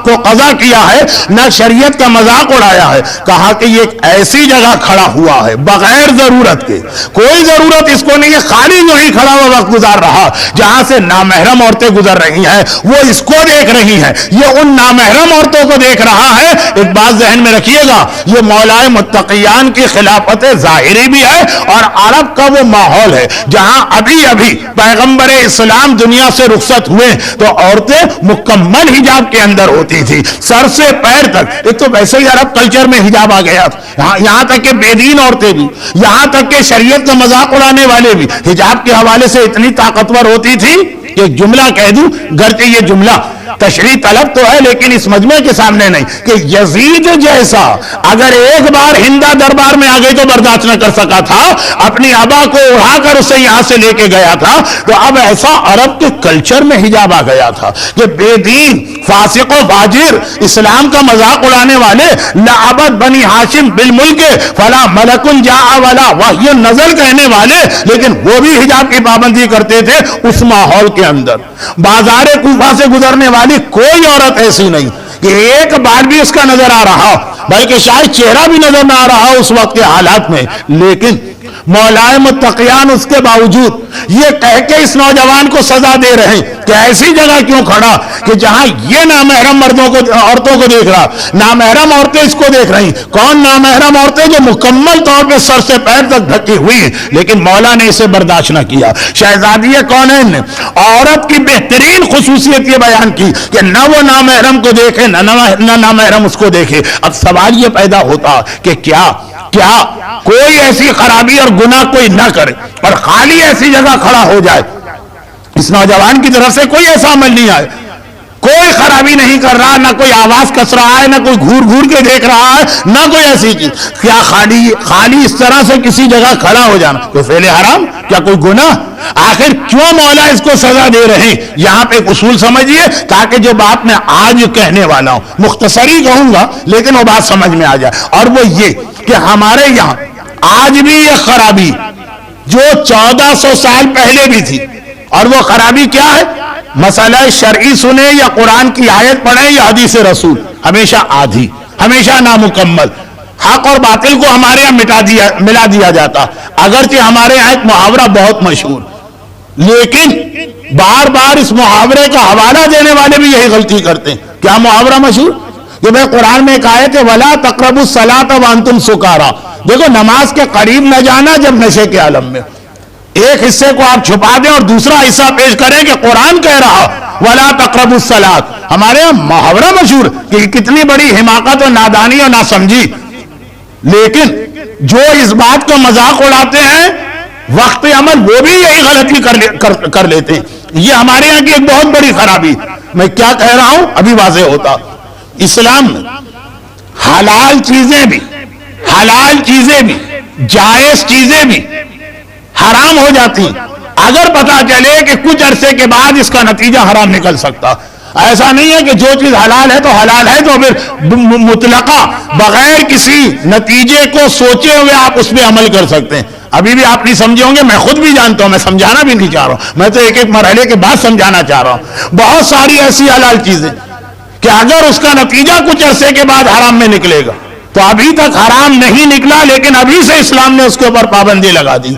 کو قضا کیا ہے, نہ شریعت کا مذاق اڑایا ہے. کہا کہ یہ ایک ایسی جگہ کھڑا ہوا ہے بغیر ضرورت کے, کوئی ضرورت اس کو نہیں ہے, خالی جو ہی کھڑا ہوا وقت گزار رہا, جہاں سے نامحرم عورتیں گزر رہی ہیں وہ اس کو دیکھ رہی ہیں, یہ ان نامحرم عورتوں کو دیکھ رہا ہے. ایک بات ذہن میں رکھیے گا, یہ مولائے متقیان کی خلافت ظاہری بھی ہے اور عرب کا وہ ماحول ہے جہاں ابھی پیغمبر اسلام دنیا سے رخصت ہوئے تو عورتیں مکمل حجاب کے اندر ہوتی تھی, سر سے پیر تک. ایک تو ویسے ہی عرب کلچر میں حجاب آ گیا, یہاں تک کہ بے دین عورتیں بھی, یہاں تک کہ شریعت کا مذاق اڑانے والے بھی حجاب کے حوالے سے اتنی طاقتور ہوتی تھی کہ جملہ کہہ دوں, گرچہ یہ جملہ تشریح طلب تو ہے لیکن اس مجمع کے سامنے نہیں, کہ یزید جیسا اگر ایک بار ہندا دربار میں آ گئی تو برداشت نہ کر سکا تھا, اپنی ابا کو اڑا کر اسے یہاں سے لے کے گیا تھا. تو اب ایسا عرب کے کلچر میں حجاب آ گیا تھا کہ بے دین, فاسق و فاجر, اسلام کا مذاق اڑانے والے, لعبت بنی ہاشم بالملک فلا ملک جاء ولا وحی نزل کہنے والے, لیکن وہ بھی حجاب کی پابندی کرتے تھے اس ماحول کے اندر. بازار کوفہ سے گزرنے والی کوئی عورت ایسی نہیں کہ ایک بار بھی اس کا نظر آ رہا, بلکہ شاید چہرہ بھی نظر نہ آ رہا اس وقت کے حالات میں. لیکن مولائے متقیان اس کے باوجود یہ کہہ کے اس نوجوان کو سزا دے رہے ہیں کہ ایسی جگہ کیوں کھڑا کہ جہاں یہ نامحرم عورتوں کو دیکھ رہا, نامحرم عورتیں اس کو دیکھ رہی. کون نامحرم عورتیں؟ جو مکمل طور پہ سر سے پیر تک ڈھکی ہوئی ہیں. لیکن مولا نے اسے برداشت نہ کیا. شہزادی کونین نے عورت کی بہترین خصوصیت یہ بیان کی کہ نہ وہ نامحرم کو دیکھے نہ نامحرم اس کو دیکھے. اب سوال یہ پیدا ہوتا کہ کیا کوئی ایسی خرابی اور گناہ کوئی نہ کرے اور خالی ایسی جگہ کھڑا ہو جائے, اس نوجوان کی طرف سے کوئی ایسا عمل نہیں آئے, کوئی خرابی نہیں کر رہا, نہ کوئی آواز کس رہا ہے, نہ کوئی گھور کے دیکھ رہا ہے, نہ کوئی ایسی چیز, کیا خالی اس طرح سے کسی جگہ کھڑا ہو جانا کوئی فعل حرام, کیا کوئی گناہ؟ آخر کیوں مولا اس کو سزا دے رہے ہیں؟ یہاں پہ ایک اصول سمجھیے تاکہ جو بات میں آج کہنے والا ہوں مختصری کہوں گا لیکن وہ بات سمجھ میں آ جائے. اور وہ یہ کہ ہمارے یہاں آج بھی یہ خرابی جو 1400 سال پہلے بھی تھی, اور وہ خرابی کیا ہے؟ مسئلہ شرعی سنے یا قرآن کی آیت پڑھیں یا حدیث رسول, ہمیشہ آدھی, ہمیشہ نامکمل. حق اور باطل کو ہمارے یہاں ملا دیا جاتا. اگرچہ ہمارے یہاں ایک محاورہ بہت مشہور, لیکن بار بار اس محاورے کا حوالہ دینے والے بھی یہی غلطی کرتے ہیں. کیا محاورہ مشہور؟ کہ بھائی قرآن میں ایک آیت ہے وَلَا تَقْرَبُوا الصَّلَاةَ وَأَنْتُمْ سُكَارَىٰ. دیکھو نماز کے قریب نہ جانا جب نشے کے عالم میں. ایک حصے کو آپ چھپا دیں اور دوسرا حصہ پیش کریں کہ قرآن کہہ رہا وَلَا تَقْرَبُوا الصَّلَاةَ. ہمارے یہاں محاورہ مشہور کہ کتنی بڑی حماقت اور نادانی اور ناسمجھی. لیکن جو اس بات کو مذاق اڑاتے ہیں وقت عمل وہ بھی یہی غلطی کر لیتے ہیں. یہ ہمارے یہاں کی ایک بہت بڑی خرابی. میں کیا کہہ رہا ہوں ابھی واضح ہوتا. اسلام میں حلال چیزیں بھی جائز چیزیں بھی حرام ہو جاتی اگر پتا چلے کہ کچھ عرصے کے بعد اس کا نتیجہ حرام نکل سکتا. ایسا نہیں ہے کہ جو چیز حلال ہے تو حلال ہے تو پھر مطلقہ بغیر کسی نتیجے کو سوچے ہوئے آپ اس پہ عمل کر سکتے ہیں. ابھی بھی آپ نہیں سمجھے ہوں گے, میں خود بھی جانتا ہوں, میں سمجھانا بھی نہیں چاہ رہا ہوں, میں تو ایک ایک مرحلے کے بعد سمجھانا چاہ رہا ہوں. بہت ساری ایسی حلال چیزیں کہ اگر اس کا نتیجہ کچھ عرصے کے بعد حرام میں نکلے گا تو ابھی تک حرام نہیں نکلا, لیکن ابھی سے اسلام نے اس کے اوپر پابندی لگا دی.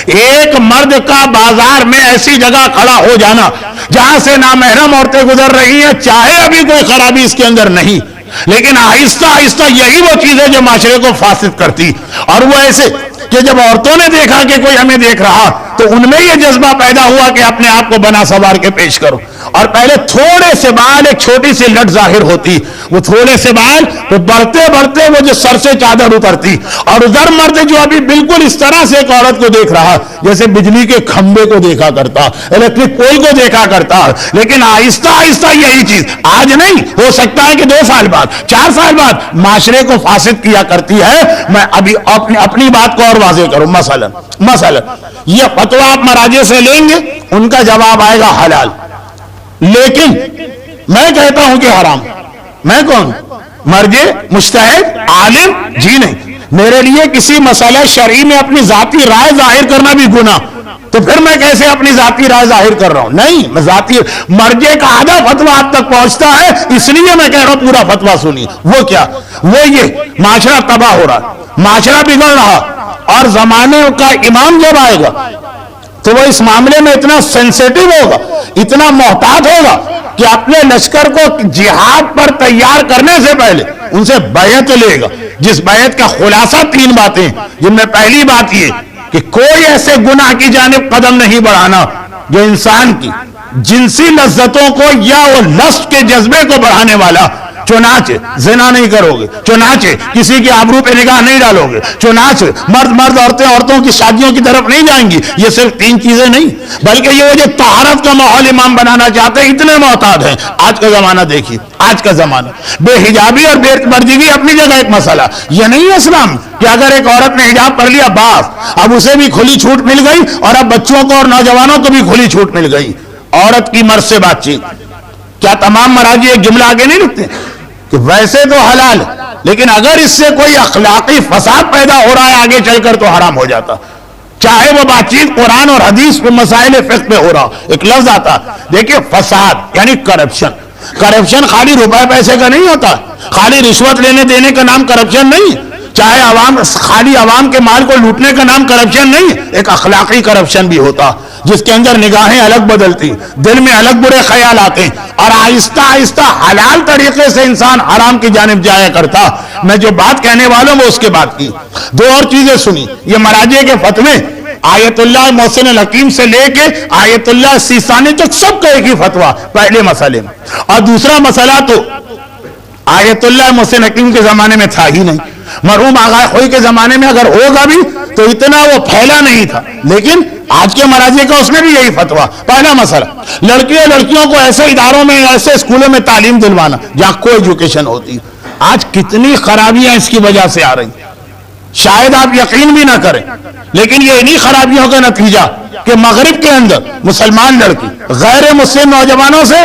ایک مرد کا بازار میں ایسی جگہ کھڑا ہو جانا جہاں سے نامحرم عورتیں گزر رہی ہیں, چاہے ابھی کوئی خرابی اس کے اندر نہیں, لیکن آہستہ آہستہ یہی وہ چیز ہے جو معاشرے کو فاسد کرتی. اور وہ ایسے کہ جب عورتوں نے دیکھا کہ کوئی ہمیں دیکھ رہا تو ان میں یہ جذبہ پیدا ہوا کہ اپنے آپ کو بنا سنوار کے پیش کرو. اور پہلے تھوڑے سے بال, ایک چھوٹی سی لٹ ظاہر ہوتی, وہ تھوڑے سے بال تو بڑھتے بڑھتے وہ جو سر سے چادر اترتی, اور ادھر مرد جو ابھی بالکل اس طرح سے ایک عورت کو دیکھ رہا جیسے بجلی کے کھمبے کو دیکھا کرتا, الیکٹرک پول کو دیکھا کرتا. لیکن آہستہ آہستہ یہی چیز آج نہیں, ہو سکتا ہے کہ 2 سال بعد, 4 سال بعد معاشرے کو فاسد کیا کرتی ہے. میں ابھی اپنی بات کو اور واضح کروں. مثلا یہ فتویٰ آپ مراجع سے لیں گے, ان کا جواب آئے گا حلال, لیکن میں کہتا ہوں کہ حرام. میں کون؟ مرجع, مجتہد, عالم؟ جی نہیں. میرے لیے کسی مسئلہ شرعی میں اپنی ذاتی رائے ظاہر کرنا بھی گناہ, تو پھر میں کیسے اپنی ذاتی رائے ظاہر کر رہا ہوں؟ نہیں, میں ذاتی مرجع کا آدھا فتویٰ آپ تک پہنچتا ہے, اس لیے میں کہہ رہا ہوں پورا فتویٰ سنیے. وہ کیا؟ وہ یہ معاشرہ تباہ ہو رہا, معاشرہ بگڑ رہا, اور زمانے کا امام جب آئے گا تو وہ اس معاملے میں اتنا سینسیٹیو ہوگا, اتنا محتاط ہوگا کہ اپنے لشکر کو جہاد پر تیار کرنے سے پہلے ان سے بیعت لے گا, جس بیعت کا خلاصہ 3 باتیں, جن میں پہلی بات یہ کہ کوئی ایسے گناہ کی جانب قدم نہیں بڑھانا جو انسان کی جنسی لذتوں کو یا وہ لسٹ کے جذبے کو بڑھانے والا. چنانچہ زنا نہیں کرو گے, چنانچہ کسی کی آبرو پہ نگاہ نہیں ڈالو گے, چنانچہ مرد عورتیں عورتوں کی شادیوں کی طرف نہیں جائیں گی. یہ صرف 3 چیزیں نہیں, بلکہ یہ وہ جو طہارت کا ماحول امام بنانا چاہتے ہیں, اتنے محتاط ہیں. آج کا زمانہ دیکھیے, آج کا زمانہ بے حجابی اور بے پردگی اپنی جگہ ایک مسئلہ. یہ نہیں ہے اسلام کہ اگر ایک عورت نے حجاب پڑھ لیا بس اب اسے بھی کھلی چھوٹ مل گئی, اور اب بچوں کو اور نوجوانوں کو بھی کھلی چھوٹ مل گئی. عورت کی مرد سے بات چیت, کیا تمام مراجع ایک جملہ آگے نہیں لکھتے کہ ویسے تو حلال ہے, لیکن اگر اس سے کوئی اخلاقی فساد پیدا ہو رہا ہے آگے چل کر تو حرام ہو جاتا, چاہے وہ بات چیت قرآن اور حدیث پہ مسائل فقہ پہ ہو رہا. ایک لفظ آتا, دیکھیے, فساد یعنی کرپشن. کرپشن خالی روپے پیسے کا نہیں ہوتا, خالی رشوت لینے دینے کا نام کرپشن نہیں, چاہے خالی عوام کے مال کو لوٹنے کا نام کرپشن نہیں. ایک اخلاقی کرپشن بھی ہوتا جس کے اندر نگاہیں الگ بدلتی, دل میں الگ برے خیال آتے, اور آہستہ آہستہ حلال طریقے سے انسان حرام کی جانب جایا کرتا. میں جو بات کہنے والا ہوں وہ اس کے بعد کی 2 اور چیزیں سنی. یہ مراجع کے فتوے آیت اللہ محسن الحکیم سے لے کے آیت اللہ سیستانی تک سب کا ایک ہی فتویٰ پہلے مسئلے میں, اور دوسرا مسئلہ تو آیت اللہ محسن حکیم کے زمانے میں تھا ہی نہیں. مرحوم آغا خوئی کے زمانے میں اگر ہوگا بھی تو اتنا وہ پھیلا نہیں تھا, لیکن آج کے مراجع کا اس میں بھی یہی فتویٰ. پہلا مسئلہ, لڑکیوں کو ایسے اداروں میں, ایسے اسکولوں میں تعلیم دلوانا جہاں کوئی ایجوکیشن ہوتی. آج کتنی خرابیاں اس کی وجہ سے آ رہی, شاید آپ یقین بھی نہ کریں, لیکن یہ انہی خرابیوں کا نتیجہ کہ مغرب کے اندر مسلمان لڑکی غیر مسلم نوجوانوں سے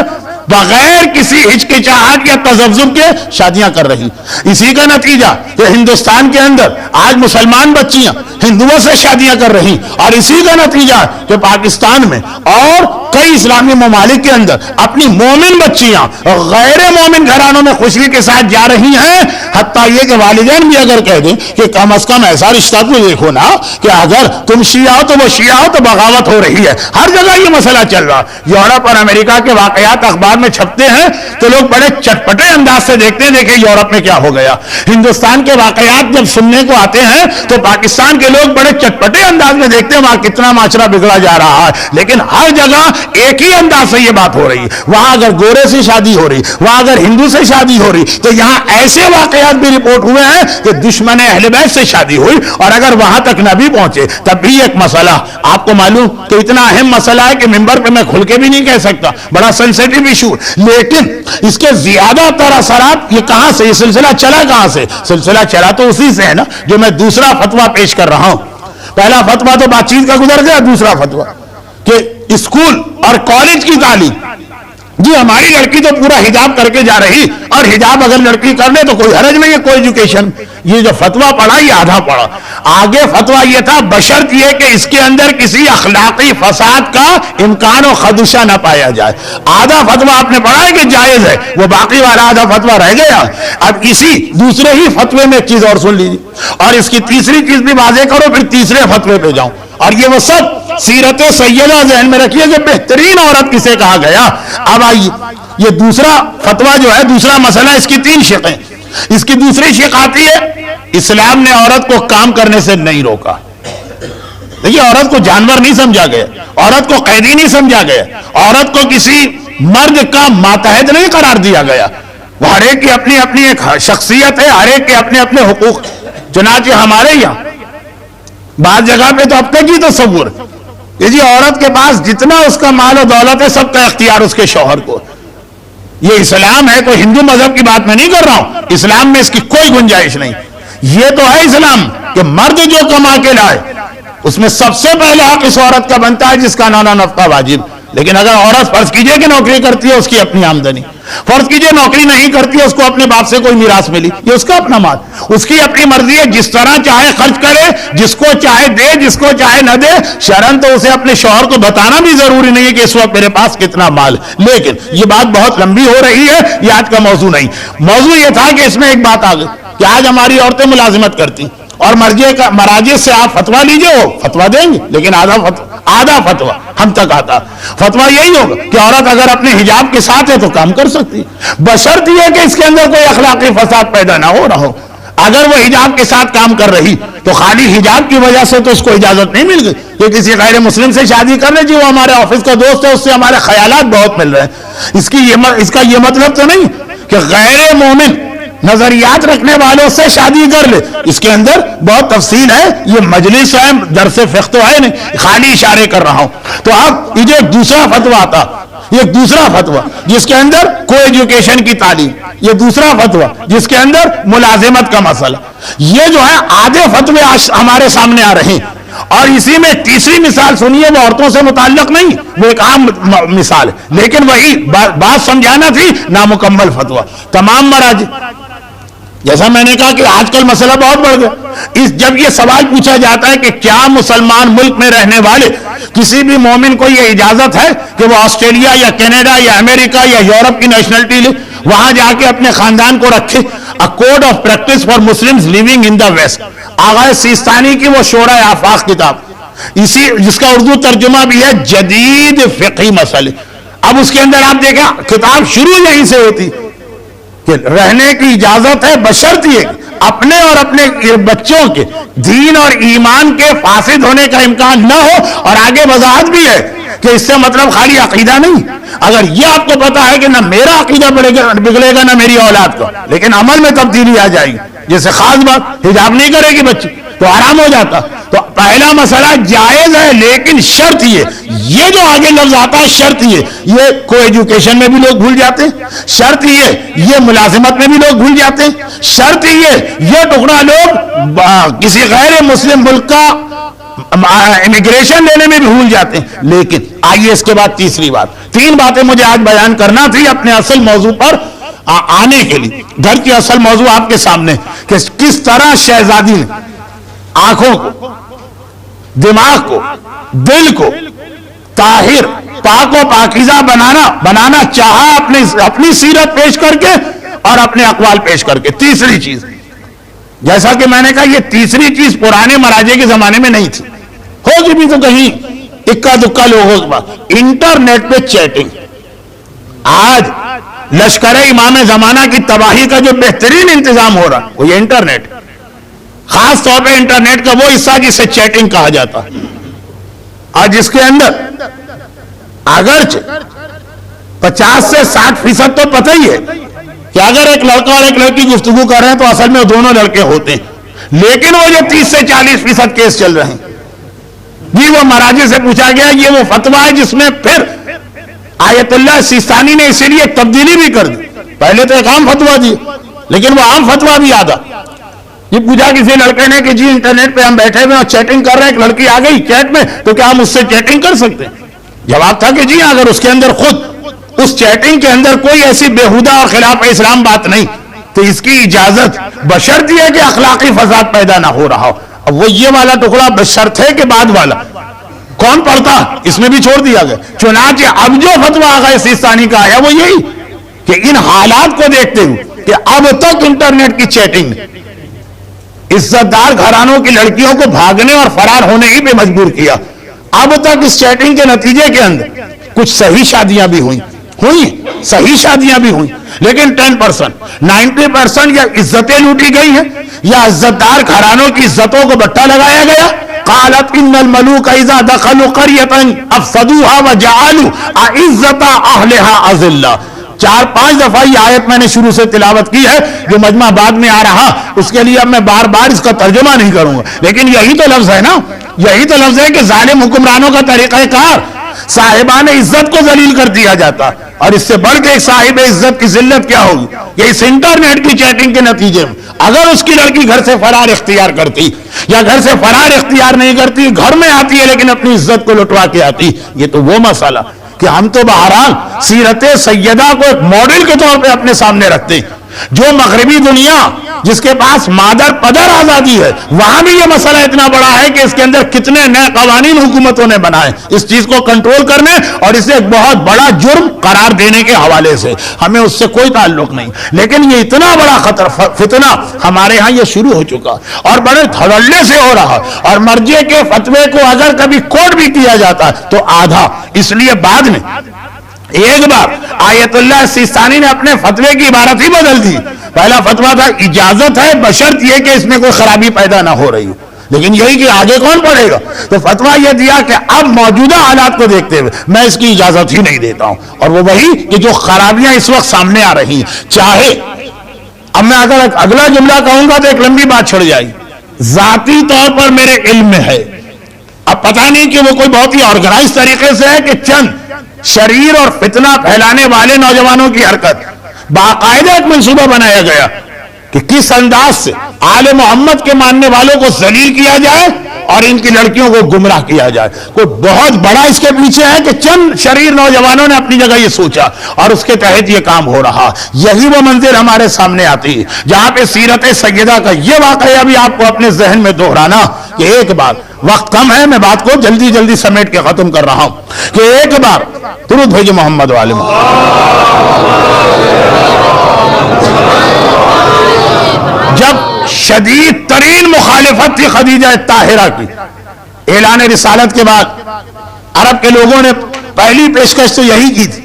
بغیر کسی ہچکچاہٹ یا تذبذب کے شادیاں کر رہی. اسی کا نتیجہ کہ ہندوستان کے اندر آج مسلمان بچیاں ہندوؤں سے شادیاں کر رہی, اور اسی کا نتیجہ کہ پاکستان میں اور کئی اسلامی ممالک کے اندر اپنی مومن بچیاں غیر مومن گھرانوں میں خوشی کے ساتھ جا رہی ہیں. حتیٰ یہ کہ والدین بھی اگر کہہ دیں کہ کم از کم ایسا رشتہ تو دیکھو نا کہ اگر تم شیعہ ہو تو وہ شیعہ ہو تو بغاوت ہو رہی ہے. ہر جگہ یہ مسئلہ چل رہا. یورپ اور امریکہ کے واقعات اخبار میں چھپتے ہیں تو لوگ بڑے چٹپٹے انداز سے دیکھتے ہیں, دیکھیں یورپ میں کیا ہو گیا. ہندوستان کے واقعات جب سننے کو آتے ہیں تو پاکستان کے لوگ بڑے چٹپٹے انداز میں دیکھتے ہیں وہاں کتنا معاشرہ بگڑا جا رہا ہے. لیکن ہر جگہ ایک ہی انداز سے یہ بات ہو رہی. وہاں اگر گورے سے شادی ہو رہی, وہاں اگر ہندو سے شادی ہو رہی, تو یہاں ایسے واقعات بھی رپورٹ ہوئے ہیں کہ دشمن اہل بیت سے شادی ہوئی, اور اگر وہاں تک نہ بھی پہنچے تب بھی ایک مسئلہ. آپ کو معلوم کہ اتنا اہم مسئلہ ہے کہ ممبر پہ میں کھل کے بھی نہیں کہہ سکتا, بڑا سینسیٹیو ایشو, لیکن اس کے زیادہ تر اثرات یہ کہاں سے, یہ سلسلہ چلا کہاں سے؟ سلسلہ چلا تو اسی سے ہے نا جو میں دوسرا فتویٰ پیش کر رہا ہوں. پہلا فتویٰ تو بات چیت کا گزر گیا, دوسرا فتویٰ کہ اسکول اور کالج کی تعلیم جی ہماری لڑکی تو پورا حجاب کر کے جا رہی، اور حجاب اگر لڑکی کر لے تو کوئی حرج نہیں ہے، کوئی ایجوکیشن. یہ جو فتویٰ پڑھا یہ آدھا پڑھا. آگے فتویٰ یہ تھا بشرط یہ کہ اس کے اندر کسی اخلاقی فساد کا امکان و خدشہ نہ پایا جائے. آدھا فتویٰ آپ نے پڑھا ہے کہ جائز ہے، وہ باقی والا آدھا فتویٰ رہ گیا. اب اسی دوسرے ہی فتوے میں ایک چیز اور سن لیجیے، اور اس کی تیسری چیز بھی واضح کرو، پھر تیسرے فتوے پہ جاؤں. اور یہ وہ سب سیرت سیدہ ذہن میں رکھیے کہ بہترین عورت کسے کہا گیا. اب آئیے یہ دوسرا فتویٰ جو ہے، دوسرا مسئلہ، اس کی 3 شقیں. اس کی دوسری شق آتی ہے اسلام نے عورت کو کام کرنے سے نہیں روکا. دیکھیے عورت کو جانور نہیں سمجھا گیا، عورت کو قیدی نہیں سمجھا گیا، عورت کو کسی مرد کا ماتحت نہیں قرار دیا گیا. وہ ہر ایک کی اپنی اپنی ایک شخصیت ہے، ہر ایک کے اپنے اپنے حقوق. چنانچہ ہمارے یہاں بعض جگہ پہ تو اب تک ہی تصور کہ جی عورت کے پاس جتنا اس کا مال و دولت ہے سب کا اختیار اس کے شوہر کو. یہ اسلام ہے، کوئی ہندو مذہب کی بات میں نہیں کر رہا ہوں، اسلام میں اس کی کوئی گنجائش نہیں. یہ تو ہے اسلام کہ مرد جو کما کے لائے اس میں سب سے پہلے حق اس عورت کا بنتا ہے جس کا نانا نفقہ واجب. لیکن اگر عورت فرض کیجئے کہ نوکری کرتی ہے، اس کی اپنی آمدنی، فرض کیجئے نوکری نہیں کرتی ہے، اس کو اپنے باپ سے کوئی میراث ملی، یہ اس کا اپنا مال، اس کی اپنی مرضی ہے، جس طرح چاہے خرچ کرے، جس کو چاہے دے، جس کو چاہے نہ دے. شرعاً تو اسے اپنے شوہر کو بتانا بھی ضروری نہیں ہے کہ اس وقت میرے پاس کتنا مال. لیکن یہ بات بہت لمبی ہو رہی ہے، یہ آج کا موضوع نہیں. موضوع یہ تھا کہ اس میں ایک بات آ گئی کہ آج ہماری عورتیں ملازمت کرتی اور مراجع سے آپ فتویٰ لیجئے، وہ فتویٰ دیں گے، لیکن آدھا فتویٰ ہم تک آتا. فتویٰ یہی ہوگا کہ عورت اگر اپنے حجاب کے ساتھ ہے تو کام کر سکتی، بشرط یہ کہ اس کے اندر کوئی اخلاقی فساد پیدا نہ ہو رہا ہو. اگر وہ حجاب کے ساتھ کام کر رہی تو خالی حجاب کی وجہ سے تو اس کو اجازت نہیں مل گئی کہ کسی غیر مسلم سے شادی کر لے. جی وہ ہمارے آفس کا دوست ہے، اس سے ہمارے خیالات بہت مل رہے ہیں. اس کا یہ مطلب تو نہیں کہ غیر مومن نظریات رکھنے والوں سے شادی کر لے. اس کے اندر بہت تفصیل ہے، یہ مجلس ہے، درس فقہ تو ہے نہیں، خالی اشارے کر رہا ہوں. تو اب یہ ایک دوسرا فتویٰ آتا، یہ دوسرا فتویٰ جس کے اندر کو ایجوکیشن کی تعلیم، یہ دوسرا فتویٰ جس کے اندر ملازمت کا مسئلہ. یہ جو ہے آدھے فتوے ہمارے سامنے آ رہے ہیں. اور اسی میں تیسری مثال سنیے، وہ عورتوں سے متعلق نہیں، وہ ایک عام مثال ہے، لیکن وہی بات سمجھانا تھی، نامکمل فتویٰ. تمام مراجع، جیسا میں نے کہا کہ آج کل مسئلہ بہت بڑھ گیا. جب یہ سوال پوچھا جاتا ہے کہ کیا مسلمان ملک میں رہنے والے کسی بھی مومن کو یہ اجازت ہے کہ وہ آسٹریلیا یا کینیڈا یا امریکہ یا یورپ کی نیشنلٹی لے، وہاں جا کے اپنے خاندان کو رکھے. A code of practice for Muslims living in the West، آغا سیستانی کی وہ شورى آفاق کتاب، اسی جس کا اردو ترجمہ بھی ہے جدید فقہی مسئلے. اب اس کے اندر آپ دیکھیں کتاب شروع یہیں سے ہوتی کہ رہنے کی اجازت ہے بشرط یہ اپنے اور اپنے بچوں کے دین اور ایمان کے فاسد ہونے کا امکان نہ ہو. اور آگے وضاحت بھی ہے کہ اس سے مطلب خالی عقیدہ نہیں. اگر یہ آپ کو پتا ہے کہ نہ میرا عقیدہ بگڑے گا نہ میری اولاد کا، لیکن عمل میں تبدیلی آ جائے گی، جیسے خاص بات حجاب نہیں کرے گی بچی تو آرام ہو جاتا. تو پہلا مسئلہ جائز ہے، لیکن شرط یہ جو آگے لفظ آتا ہے شرط یہ کو ایجوکیشن میں بھی لوگ بھول جاتے ہیں، شرط یہ ملازمت میں بھی لوگ بھول جاتے ہیں، شرط یہ ٹکڑا لوگ کسی غیر مسلم ملک کا امیگریشن لینے میں بھی بھول جاتے ہیں. لیکن آئیے اس کے بعد تیسری بات، 3 باتیں مجھے آج بیان کرنا تھی اپنے اصل موضوع پر آنے کے لیے. گھر کی اصل موضوع آپ کے سامنے کہ کس طرح شہزادی نے آنکھوں کو، دماغ کو، دل کو طاہر، پاک و پاکیزہ بنانا چاہا اپنی سیرت پیش کر کے اور اپنے اقوال پیش کر کے. تیسری چیز، جیسا کہ میں نے کہا یہ تیسری چیز پرانے مراجع کے زمانے میں نہیں تھی، ہوگی بھی تو کہیں اکا دکا لوگوں کے پاس، انٹرنیٹ پہ چیٹنگ. آج لشکر امام زمانہ کی تباہی کا جو بہترین انتظام ہو رہا وہ یہ انٹرنیٹ، خاص طور پہ انٹرنیٹ کا وہ حصہ جسے چیٹنگ کہا جاتا ہے، اور جس کے اندر اگرچہ 50 سے 60% تو پتہ ہی ہے کہ اگر ایک لڑکا اور ایک لڑکی گفتگو کر رہے ہیں تو اصل میں دونوں لڑکے ہوتے ہیں، لیکن وہ جو 30 سے 40% کیس چل رہے ہیں، جی وہ مراجع سے پوچھا گیا، یہ وہ فتویٰ ہے جس میں پھر آیت اللہ سیستانی نے اسی لیے تبدیلی بھی کر دی. پہلے تو ایک عام فتویٰ دی، لیکن وہ عام فتویٰ بھی آدھا. یہ پوچھا کسی لڑکے نے کہ جی انٹرنیٹ پہ ہم بیٹھے ہوئے اور چیٹنگ کر رہے ہیں، ایک لڑکی آ گئی چیٹ میں، تو کیا ہم اس سے چیٹنگ کر سکتے ہیں؟ جواب تھا کہ جی اگر اس کے اندر خود اس چیٹنگ کے اندر کوئی ایسی بےہودہ اور خلاف اسلام بات نہیں، تو اس کی اجازت بشرط یہ ہے کہ اخلاقی فساد پیدا نہ ہو رہا ہو۔ اب وہ یہ والا ٹکڑا بشرط ہے کہ بعد والا کون پڑھتا، اس میں بھی چھوڑ دیا گیا۔ چنانچہ اب جو فتویٰ آغا سیستانی کا آیا وہ یہی کہ ان حالات کو دیکھتے ہوئے کہ اب تک انٹرنیٹ کی چیٹنگ نے عزت دار گھرانوں کی لڑکیوں کو بھاگنے اور فرار ہونے ہی پہ مجبور کیا، اب تک اس چیٹنگ کے نتیجے کے اندر کچھ صحیح شادیاں بھی ہوئیں، صحیح شادیاں بھی ہوئیں، لیکن 10%، 90% یا عزتیں لوٹی گئی ہیں یا عزت دار گھرانوں کی عزتوں کو بٹا لگایا گیا۔ قالت ان الملوک اذا دخلوا قرية افسدوها وجعلوا اعزة اهلها اذلة۔ 4-5 دفعہ یہ آیت میں نے شروع سے تلاوت کی ہے، جو مجمع بعد میں آ رہا اس کے لیے اب میں بار بار اس کا ترجمہ نہیں کروں گا، لیکن یہی تو لفظ ہے نا، یہی تو لفظ ہے کہ ظالم حکمرانوں کا طریقہ کار صاحبان عزت کو ذلیل کر دیا جاتا، اور اس سے بڑھ کے صاحب عزت کی ذلت کیا ہوگی؟ یہ اس انٹرنیٹ کی چیٹنگ کے نتیجے میں اگر اس کی لڑکی گھر سے فرار اختیار کرتی یا گھر سے فرار اختیار نہیں کرتی، گھر میں آتی ہے لیکن اپنی عزت کو لٹوا کے آتی، یہ تو وہ مسئلہ کہ ہم تو بہرحال سیرت سیدہ کو ایک ماڈل کے طور پہ اپنے سامنے رکھتے ہیں۔ جو مغربی دنیا جس کے پاس مادر پدر آزادی ہے، وہاں بھی یہ مسئلہ اتنا بڑا ہے کہ اس کے اندر کتنے نئے قوانین حکومتوں نے بنائے اس چیز کو کنٹرول کرنے اور اسے ایک بہت بڑا جرم قرار دینے کے حوالے سے، ہمیں اس سے کوئی تعلق نہیں، لیکن یہ اتنا بڑا خطر فتنہ ہمارے ہاں یہ شروع ہو چکا اور بڑے دھڑلے سے ہو رہا، اور مرجع کے فتوے کو اگر کبھی کوٹ بھی کیا جاتا تو آدھا، اس لیے بعد میں ایک بار آیت اللہ سیستانی نے اپنے فتوے کی عبارت ہی بدل دی۔ پہلا فتویٰ تھا اجازت ہے بشرط یہ کہ اس میں کوئی خرابی پیدا نہ ہو رہی ہو، لیکن یہی کہ آگے کون پڑے گا، تو فتویٰ یہ دیا کہ اب موجودہ حالات کو دیکھتے ہوئے میں اس کی اجازت ہی نہیں دیتا ہوں، اور وہ وہی کہ جو خرابیاں اس وقت سامنے آ رہی ہیں، چاہے اب میں اگر اگلا جملہ کہوں گا تو ایک لمبی بات چھڑ جائے گی، ذاتی طور پر میرے علم میں ہے، اب پتہ نہیں کہ وہ کوئی بہت ہی آرگنائز طریقے سے ہے کہ چند شریر اور فتنہ پھیلانے والے نوجوانوں کی حرکت، باقاعدہ ایک منصوبہ بنایا گیا کہ کس انداز سے آل محمد کے ماننے والوں کو ذلیل کیا جائے اور ان کی لڑکیوں کو گمراہ کیا جائے۔ کوئی بہت بڑا اس کے پیچھے ہے کہ چند شریر نوجوانوں نے اپنی جگہ یہ سوچا اور اس کے تحت یہ کام ہو رہا۔ یہی وہ منظر ہمارے سامنے آتی ہے جہاں پہ سیرت سیدہ کا یہ واقعہ بھی آپ کو اپنے ذہن میں دہرانا کہ ایک بار، وقت کم ہے، میں بات کو جلدی جلدی سمیٹ کے ختم کر رہا ہوں، کہ ایک بار درود بھیجو محمد والے جب شدید ترین مخالفت تھی خدیجہ طاہرہ کی، اعلان رسالت کے بعد عرب کے لوگوں نے پہلی پیشکش تو یہی کی تھی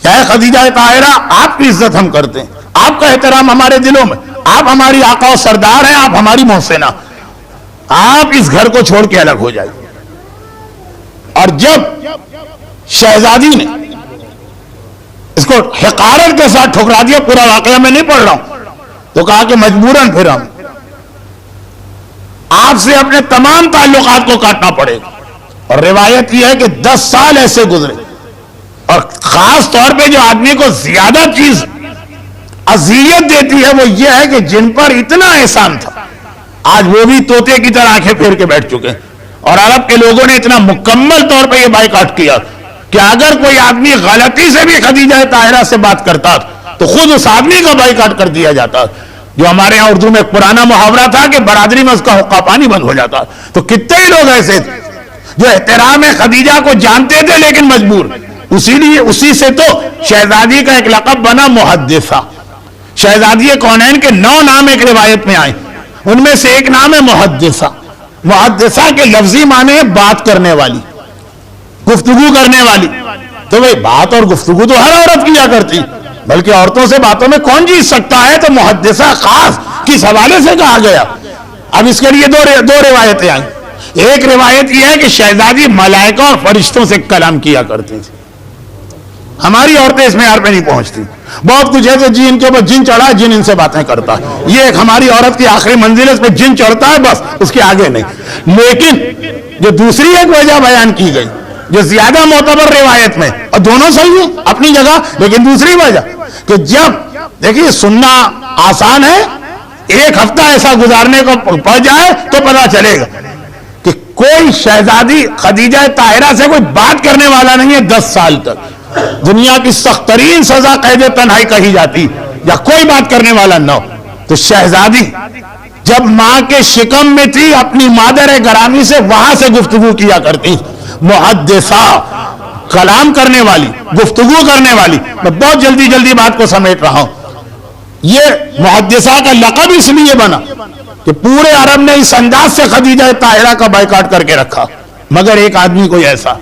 کہ اے خدیجہ طاہرہ، آپ کی عزت ہم کرتے ہیں، آپ کا احترام ہمارے دلوں میں، آپ ہماری آقا و سردار ہیں، آپ ہماری محسنہ، آپ اس گھر کو چھوڑ کے الگ ہو جائیں۔ اور جب شہزادی نے اس کو حقارت کے ساتھ ٹھکرا دیا، پورا واقعہ میں نہیں پڑھ رہا ہوں، تو کہا کہ مجبوراً پھر ہم آپ سے اپنے تمام تعلقات کو کاٹنا پڑے گا۔ اور روایت یہ ہے کہ 10 سال ایسے گزرے، اور خاص طور پہ جو آدمی کو زیادہ چیز اذیت دیتی ہے وہ یہ ہے کہ جن پر اتنا احسان تھا آج وہ بھی طوطے کی طرح آنکھیں پھیر کے بیٹھ چکے، اور عرب کے لوگوں نے اتنا مکمل طور پہ یہ بائیکاٹ کیا کہ اگر کوئی آدمی غلطی سے بھی خدیجہ طاہرہ سے بات کرتا تو خود اس آدمی کا بائیکاٹ کر دیا جاتا، جو ہمارے یہاں اردو میں ایک پرانا محاورہ تھا کہ برادری میں اس کا حقہ پانی بند ہو جاتا۔ تو کتنے ہی لوگ ایسے تھے جو احترام خدیجہ کو جانتے تھے لیکن مجبور، اسی سے تو شہزادی کا ایک لقب بنا محدثہ۔ شہزادی کونین کے 9 نام ایک روایت میں آئے، ان میں سے ایک نام ہے محدثہ۔ محدثہ کے لفظی معنی ہے بات کرنے والی، گفتگو کرنے والی۔ تو بھئی بات اور گفتگو تو ہر عورت کیا کرتی، بلکہ عورتوں سے باتوں میں کون جیت سکتا ہے، تو محدثہ خاص کس حوالے سے کہا گیا۔ اب اس کے لیے دو روایتیں آئیں۔ ایک روایت یہ ہے کہ شہزادی ملائکہ اور فرشتوں سے کلام کیا کرتی تھی، ہماری عورتیں اس معیار پہ نہیں پہنچتی، بہت کچھ ہے کہ جی ان کے اوپر جن چڑھا ہے، جن ان سے باتیں کرتا ہے، یہ ایک ہماری عورت کی آخری منزل ہے، اس پہ جن چڑھتا ہے بس، اس کے آگے نہیں۔ لیکن جو دوسری ایک وجہ بیان کی گئی جو زیادہ معتبر روایت میں، اور دونوں صحیح ہیں اپنی جگہ، لیکن دوسری وجہ کہ جب دیکھیے سننا آسان ہے، ایک ہفتہ ایسا گزارنے کو پڑ جائے تو پتہ چلے گا کہ کوئی شہزادی خدیجہ طاہرہ سے کوئی بات کرنے والا نہیں ہے 10 سال تک، دنیا کی سخت ترین سزا قید تنہائی کہی جاتی یا کوئی بات کرنے والا نہ ہو. تو شہزادی جب ماں کے شکم میں تھی اپنی مادر گرامی سے وہاں سے گفتگو کیا کرتی. محدثہ، کلام کرنے والی، گفتگو کرنے والی. میں بہت جلدی بات کو سمیٹ رہا ہوں. یہ محدثہ کا لقب اس لیے بنا کہ پورے عرب نے اس انداز سے خدیجہ طاہرہ کا بائیکاٹ کر کے رکھا، مگر ایک آدمی کوئی ایسا،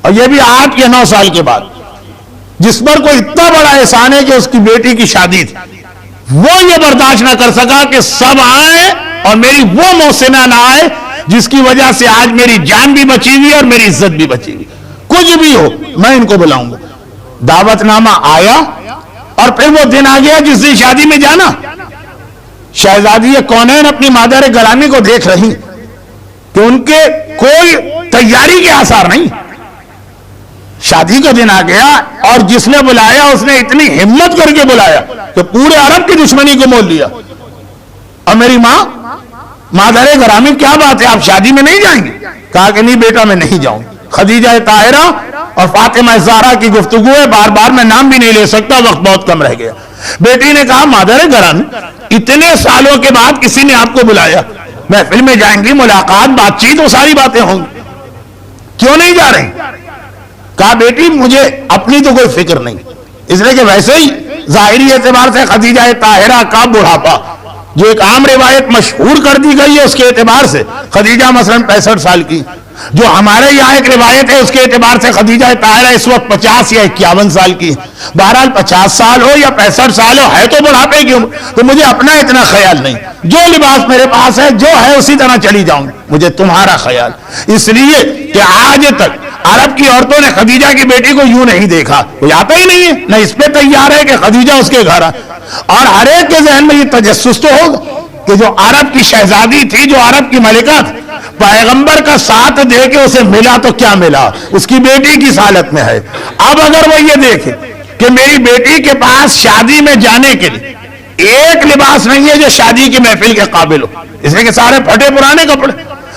اور یہ بھی 8 یا 9 سال کے بعد، جس پر کوئی اتنا بڑا احسان ہے کہ اس کی بیٹی کی شادی تھی، وہ یہ برداشت نہ کر سکا کہ سب آئے اور میری وہ محسنہ نہ آئے جس کی وجہ سے آج میری جان بھی بچی ہوئی اور میری عزت بھی بچی ہوئی. کچھ بھی ہو میں ان کو بلاؤں گا. دعوت نامہ آیا اور پھر وہ دن آ گیا جس دن شادی میں جانا. شہزادی کونین اپنی مادر گرامی کو دیکھ رہی کہ ان کے کوئی تیاری کے آثار نہیں. شادی کا دن آ گیا اور جس نے بلایا اس نے اتنی ہمت کر کے بلایا کہ پورے عرب کی دشمنی کو مول لیا. اور میری ماں مادر گرامی کیا بات ہے آپ شادی میں نہیں جائیں گے؟ کہا کہ نہیں بیٹا میں نہیں جاؤں. خدیجہ طاہرہ اور فاطمہ زہرا کی گفتگو ہے، بار بار میں نام بھی نہیں لے سکتا، وقت بہت کم رہ گیا. بیٹی نے کہا مادر گرامی اتنے سالوں کے بعد کسی نے آپ کو بلایا، محفل میں جائیں گی، ملاقات بات چیت وہ ساری باتیں ہوں گی، کیوں نہیں جا رہی؟ کہا بیٹی مجھے اپنی تو کوئی فکر نہیں، اس لیے کہ ویسے ہی ظاہری اعتبار سے خدیجہ طاہرہ کا بڑھاپا جو ایک عام روایت مشہور کر دی گئی ہے اس کے اعتبار سے خدیجہ مثلا 65 سال کی، جو ہمارے یہاں ایک روایت ہے اس کے اعتبار سے خدیجہ طاہرہ اس وقت 50 یا 51 سال کی. بہرحال 50 سال ہو یا 65 سال ہو، ہے تو بڑھاپے کی عمر، تو مجھے اپنا اتنا خیال نہیں، جو لباس میرے پاس ہے جو ہے اسی طرح چلی جاؤں گی، مجھے تمہارا خیال. اس لیے کہ آج تک عرب کی عورتوں نے خدیجہ کی بیٹی کو یوں نہیں دیکھا، کوئی آتا ہی نہیں ہے، نہ اس پہ تیار ہے کہ خدیجہ اس کے گھر آئے. اور ہر ایک کے ذہن میں یہ تجسس تو ہوگا کہ جو عرب کی شہزادی تھی، جو عرب کی ملکہ تھی، پیغمبر کا ساتھ دے کے اسے ملا تو کیا ملا، اس کی بیٹی کس حالت میں ہے. اب اگر وہ یہ دیکھے کہ میری بیٹی کے پاس شادی میں جانے کے لیے ایک لباس نہیں ہے جو شادی کی محفل کے قابل ہو، اس لیے کہ سارے پھٹے پرانے کپڑے،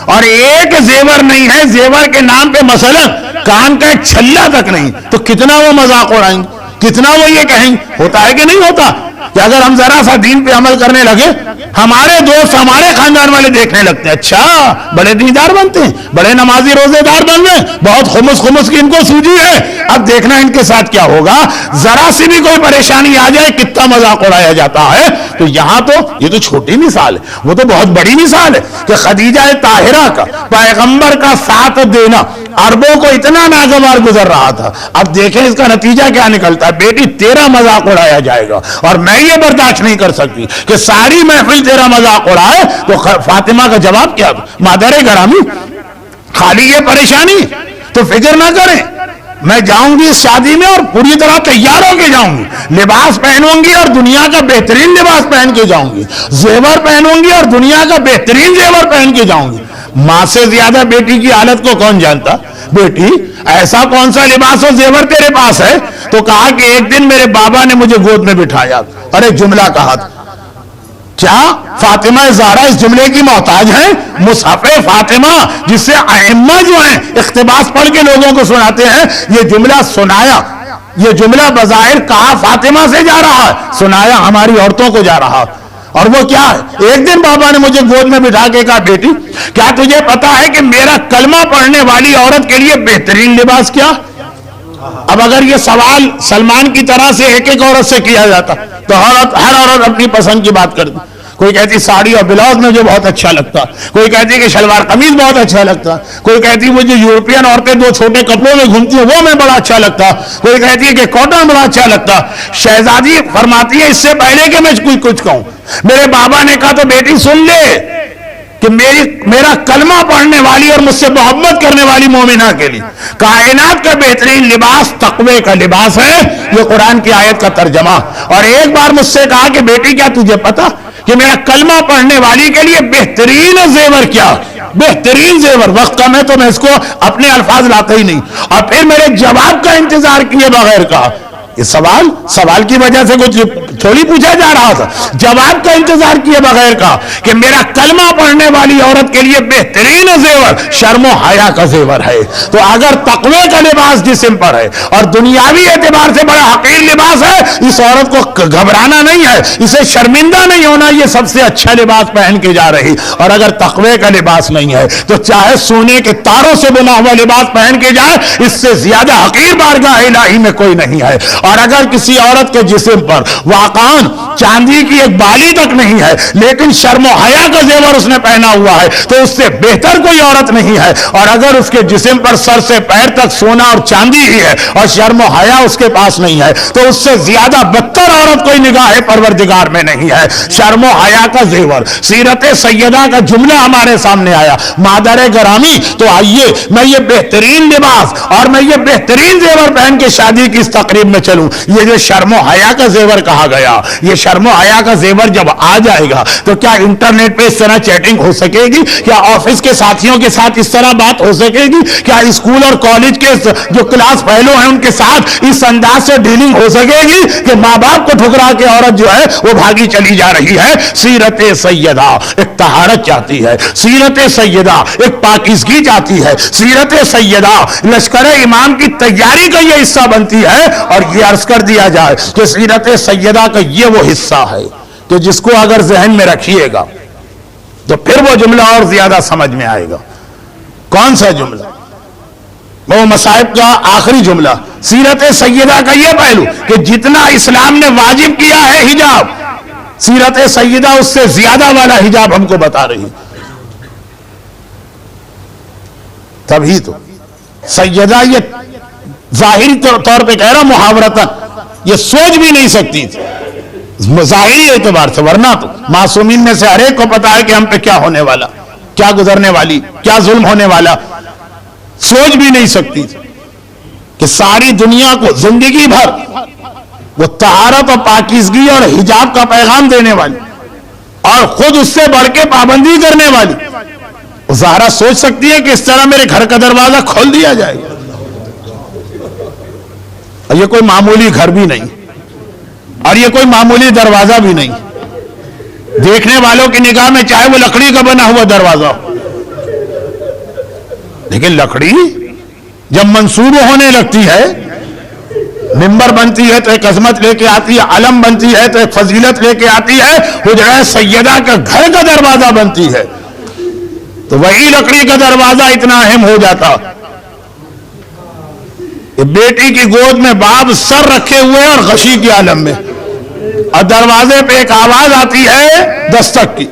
اور ایک زیور نہیں ہے، زیور کے نام پہ مثلا کان کا ایک چھلا تک نہیں، تو کتنا وہ مذاق اڑائیں گے، کتنا وہ یہ کہیں گے. ہوتا ہے کہ نہیں ہوتا کہ اگر ہم ذرا سا دین پہ عمل کرنے لگے ہمارے دوست ہمارے خاندان والے دیکھنے لگتے ہیں، اچھا بڑے دیندار بنتے ہیں، بڑے نمازی روزے دار بن گئے، بہت خمس کی ان کو سوجی ہے، اب دیکھنا ان کے ساتھ کیا ہوگا. ذرا سی بھی کوئی پریشانی آ جائے کتنا مذاق اڑایا جاتا ہے. تو یہاں تو یہ تو چھوٹی مثال ہے، وہ تو بہت بڑی مثال ہے کہ خدیجہ طاہرہ کا پیغمبر کا ساتھ دینا عربوں کو اتنا ناگوار گزر رہا تھا. اب دیکھیں اس کا نتیجہ کیا نکلتا ہے. بیٹی تیرا مذاق اڑایا جائے گا اور میں یہ برداشت نہیں کر سکتی کہ ساری محفل تیرا مذاق اڑائے. تو فاطمہ کا جواب کیا؟ مادر گرامی خالی یہ پریشانی تو فکر نہ کریں، میں جاؤں گی اس شادی میں اور پوری طرح تیار ہو کے جاؤں گی، لباس پہنوں گی اور دنیا کا بہترین لباس پہن کے جاؤں گی، زیور پہنوں گی اور دنیا کا بہترین زیور پہن کے جاؤں گی. ماں سے زیادہ بیٹی کی حالت کو کون جانتا. بیٹی ایسا کون سا لباس و زیور تیرے پاس ہے؟ تو کہا کہ ایک دن میرے بابا نے مجھے گود میں بٹھایا اور ایک جملہ کہا تھا. کیا فاطمہ زہرا اس جملے کی محتاج ہیں؟ مصحف فاطمہ جس سے ائمہ جو ہیں اقتباس پڑھ کے لوگوں کو سناتے ہیں، یہ جملہ سنایا، یہ جملہ بظاہر کہا فاطمہ سے جا رہا ہے، سنایا ہماری عورتوں کو جا رہا. اور وہ کیا ہے؟ ایک دن بابا نے مجھے گود میں بٹھا کے کہا بیٹی کیا تجھے پتا ہے کہ میرا کلمہ پڑھنے والی عورت کے لیے بہترین لباس کیا؟ اب اگر یہ سوال سلمان کی طرح سے ایک ایک عورت سے کیا جاتا تو ہر عورت اپنی پسند کی بات کرتی. کوئی کہتی ساڑی اور بلاؤز مجھے بہت اچھا لگتا، کوئی کہتی کہ شلوار قمیض بہت اچھا لگتا، کوئی کہتی مجھے یورپین عورتیں 2 چھوٹے کپڑوں میں گھومتی ہیں وہ میں بڑا اچھا لگتا، کوئی کہتی ہے کہ کاٹن بڑا اچھا لگتا. شہزادی فرماتی ہے اس سے پہلے کہ میں کچھ کہوں میرے بابا نے کہا تو بیٹی سن لے کہ میرا کلمہ پڑھنے والی اور مجھ سے محبت کرنے والی مومنہ کے لیے کائنات کا بہترین لباس تقوی کا لباس ہے. یہ قرآن کی آیت کا ترجمہ. اور ایک بار مجھ سے کہا کہ بیٹی کیا تجھے پتا کہ میرا کلمہ پڑھنے والی کے لیے بہترین زیور کیا؟ بہترین زیور. وقت کم ہے تو میں اس کو اپنے الفاظ لاتا ہی نہیں. اور پھر میرے جواب کا انتظار کیے بغیر کہا یہ سوال کی وجہ سے کچھ تھوڑی پوچھا جا رہا تھا، جواب کا انتظار کیے بغیر کہا کہ میرا کلمہ پڑھنے والی عورت کے لیے بہترین زیور شرم و حیا کا زیور ہے۔ تو اگر تقوی کا لباس جسم پر ہے اور دنیاوی اعتبار سے بڑا حقیر لباس ہے، اس عورت کو گھبرانا نہیں ہے، اسے شرمندہ نہیں ہونا، یہ سب سے اچھا لباس پہن کے جا رہی۔ اور اگر تقوی کا لباس نہیں ہے تو چاہے سونے کے تاروں سے بنا ہوا لباس پہن کے جائے، اس سے زیادہ حقیر بارگاہ الہی میں کوئی نہیں ہے۔ اور اگر کسی عورت کے جسم پر واقعاً چاندی کی ایک بالی تک نہیں ہے لیکن شرم و حیا کا زیور اس نے پہنا ہوا ہے، تو اس سے بہتر کوئی عورت نہیں ہے۔ اور اگر اس کے جسم پر سر سے پیر تک سونا اور چاندی ہی ہے اور شرم و حیا اس کے پاس نہیں ہے، تو اس سے زیادہ بدتر عورت کوئی نگاہ پروردگار میں نہیں ہے۔ شرم و حیا کا زیور، سیرت سیدہ کا جملہ ہمارے سامنے آیا۔ مادر گرامی، تو آئیے میں یہ بہترین لباس اور میں یہ بہترین زیور پہن کے شادی کی اس تقریب میں چلوں۔ یہ جو شرم و حیا کا زیور کہا گیا، یہ شرم و حیا کا زیور جب آ جائے گا تو کیا انٹرنیٹ پہ اس طرح چیٹنگ ہو سکے گی؟ کیا آفس کے ساتھیوں کے ساتھ اس طرح بات ہو سکے گی؟ کیا اسکول اور کالج کے جو کلاس فیلو ہیں ان کے ساتھ اس انداز سے ڈیلنگ ہو سکے گی کہ ماں باپ کو ٹھکرا کے عورت جو ہے وہ بھاگی چلی جا رہی ہے؟ سیرت سیدہ ایک طہارت چاہتی ہے، سیرت سیدہ ایک پاکیزگی چاہتی ہے، سیرت سیدہ لشکر امام کی تیاری کا یہ حصہ بنتی ہے۔ اور یہ عرض کر دیا جائے کہ سیرت سیدہ کا یہ وہ حصہ ہے کہ جس کو اگر ذہن میں رکھیے گا تو پھر وہ جملہ اور زیادہ سمجھ میں آئے گا۔ کون سا جملہ؟ وہ مصائب کا آخری جملہ، سیرت سیدہ کا یہ پہلو کہ جتنا اسلام نے واجب کیا ہے حجاب، سیرت سیدہ اس سے زیادہ والا حجاب ہم کو بتا رہی۔ تبھی تو سیدہ یہ ظاہری طور پہ کہہ رہا محاورتاً یہ سوچ بھی نہیں سکتی تھی ظاہری اعتبار سے، ورنہ تو معصومین میں سے ہر ایک کو پتا ہے کہ ہم پہ کیا ہونے والا، کیا گزرنے والی، کیا ظلم ہونے والا۔ سوچ بھی نہیں سکتی کہ ساری دنیا کو زندگی بھر وہ طہارت اور پاکیزگی اور حجاب کا پیغام دینے والی اور خود اس سے بڑھ کے پابندی کرنے والی زہرا سوچ سکتی ہے کہ اس طرح میرے گھر کا دروازہ کھول دیا جائے گا؟ اور یہ کوئی معمولی گھر بھی نہیں اور یہ کوئی معمولی دروازہ بھی نہیں، دیکھنے والوں کی نگاہ میں چاہے وہ لکڑی کا بنا ہوا دروازہ ہو، لیکن لکڑی جب منصوب ہونے لگتی ہے، ممبر بنتی ہے تو ایک عظمت لے کے آتی ہے، علم بنتی ہے تو ایک فضیلت لے کے آتی ہے، حجرہ سیدہ کا گھر کا دروازہ بنتی ہے، تو وہی لکڑی کا دروازہ اتنا اہم ہو جاتا کہ بیٹی کی گود میں باپ سر رکھے ہوئے اور غشی کے عالم میں، اور دروازے پہ ایک آواز آتی ہے دستک کی،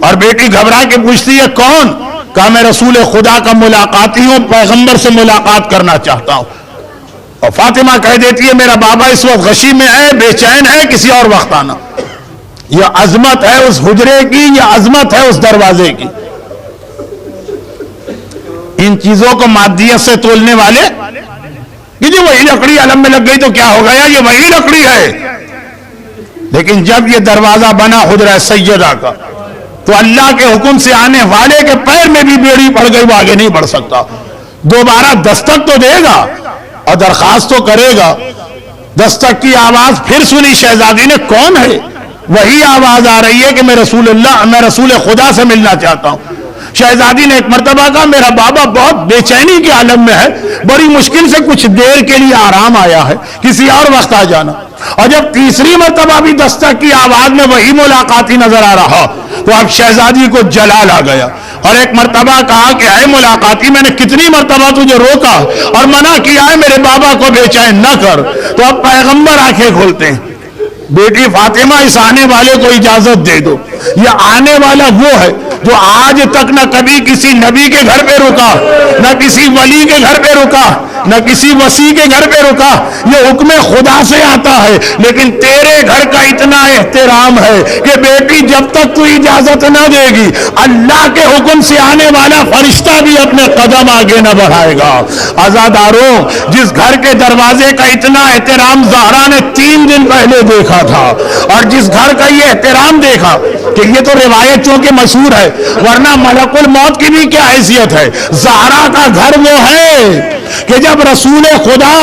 اور بیٹی گھبرا کے پوچھتی ہے کون؟ کہا میں رسول خدا کا ملاقاتی ہوں، پیغمبر سے ملاقات کرنا چاہتا ہوں۔ اور فاطمہ کہہ دیتی ہے میرا بابا اس وقت غشی میں ہے، بے چین ہے، کسی اور وقت آنا۔ یہ عظمت ہے اس حجرے کی، یہ عظمت ہے اس دروازے کی۔ ان چیزوں کو مادیت سے تولنے والے کہ جی وہی لکڑی علم میں لگ گئی تو کیا ہو گیا، یہ وہی لکڑی ہے۔ لیکن جب یہ دروازہ بنا حجرہ سیدہ کا تو اللہ کے حکم سے آنے والے کے پیر میں بھی بیڑی پڑ گئی، وہ آگے نہیں بڑھ سکتا۔ دوبارہ دستک تو دے گا اور درخواست تو کرے گا، دستک کی آواز پھر سنی شہزادی نے، کون ہے؟ وہی آواز آ رہی ہے کہ میں رسول خدا سے ملنا چاہتا ہوں۔ شہزادی نے ایک مرتبہ کہا میرا بابا بہت بے چینی کے عالم میں ہے، بڑی مشکل سے کچھ دیر کے لیے آرام آیا ہے، کسی اور وقت آ جانا۔ اور جب تیسری مرتبہ بھی دستک کی آواز میں وہی ملاقاتی نظر آ رہا تو اب شہزادی کو جلال آ گیا اور ایک مرتبہ کہا کہ اے ملاقاتی، میں نے کتنی مرتبہ تجھے روکا اور منع کیا ہے میرے بابا کو بے چین نہ کر، تو اب پیغمبر آنکھیں کھولتے ہیں، بیٹی فاطمہ اس آنے والے کو اجازت دے دو۔ یہ آنے والا وہ ہے جو آج تک نہ کبھی کسی نبی کے گھر پہ رکا، نہ کسی ولی کے گھر پہ رکا، نہ کسی وسیع کے گھر پہ رکا، یہ حکم خدا سے آتا ہے، لیکن تیرے گھر کا اتنا احترام ہے کہ بیٹی جب تک تو اجازت نہ دے گی اللہ کے حکم سے آنے والا فرشتہ بھی اپنے قدم آگے نہ بڑھائے گا۔ عزاداروں، جس گھر کے دروازے کا اتنا احترام زہرا نے 3 دن پہلے دیکھا تھا اور جس گھر کا یہ احترام دیکھا کہ یہ تو روایت چونکہ مشہور ہے، ورنہ ملک الموت کی بھی کیا حیثیت ہے؟ زہرا کا گھر وہ ہے کہ جب رسول خدا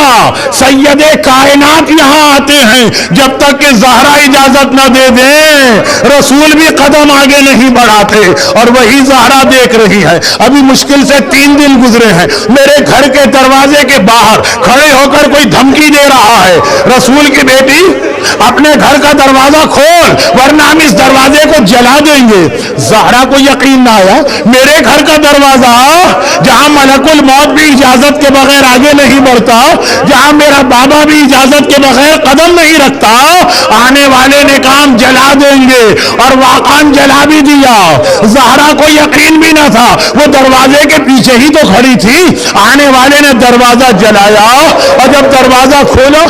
سید کائنات یہاں آتے ہیں، جب تک کہ زہرا اجازت نہ دے دیں رسول بھی قدم آگے نہیں بڑھاتے، اور وہی زہرا دیکھ رہی ہے۔ ابھی مشکل سے 3 دن گزرے ہیں، میرے گھر کے دروازے کے باہر کھڑے ہو کر کوئی دھمکی دے رہا ہے، رسول کی بیٹی اپنے گھر کا دروازہ کھول ورنہ ہم اس دروازے کو جلا دیں گے۔ زہرا کو یقین نہ آیا، میرے گھر کا دروازہ جہاں ملک الموت بھی اجازت کے بغیر آگے نہیں بڑھتا، جہاں میرا بابا بھی اجازت کے بغیر قدم نہیں رکھتا، آنے والے نے کام جلا دیں گے، اور واقعاً جلا بھی دیا۔ زہرا کو یقین بھی نہ تھا، وہ دروازے کے پیچھے ہی تو کھڑی تھی، آنے والے نے دروازہ جلایا، اور جب دروازہ کھولا،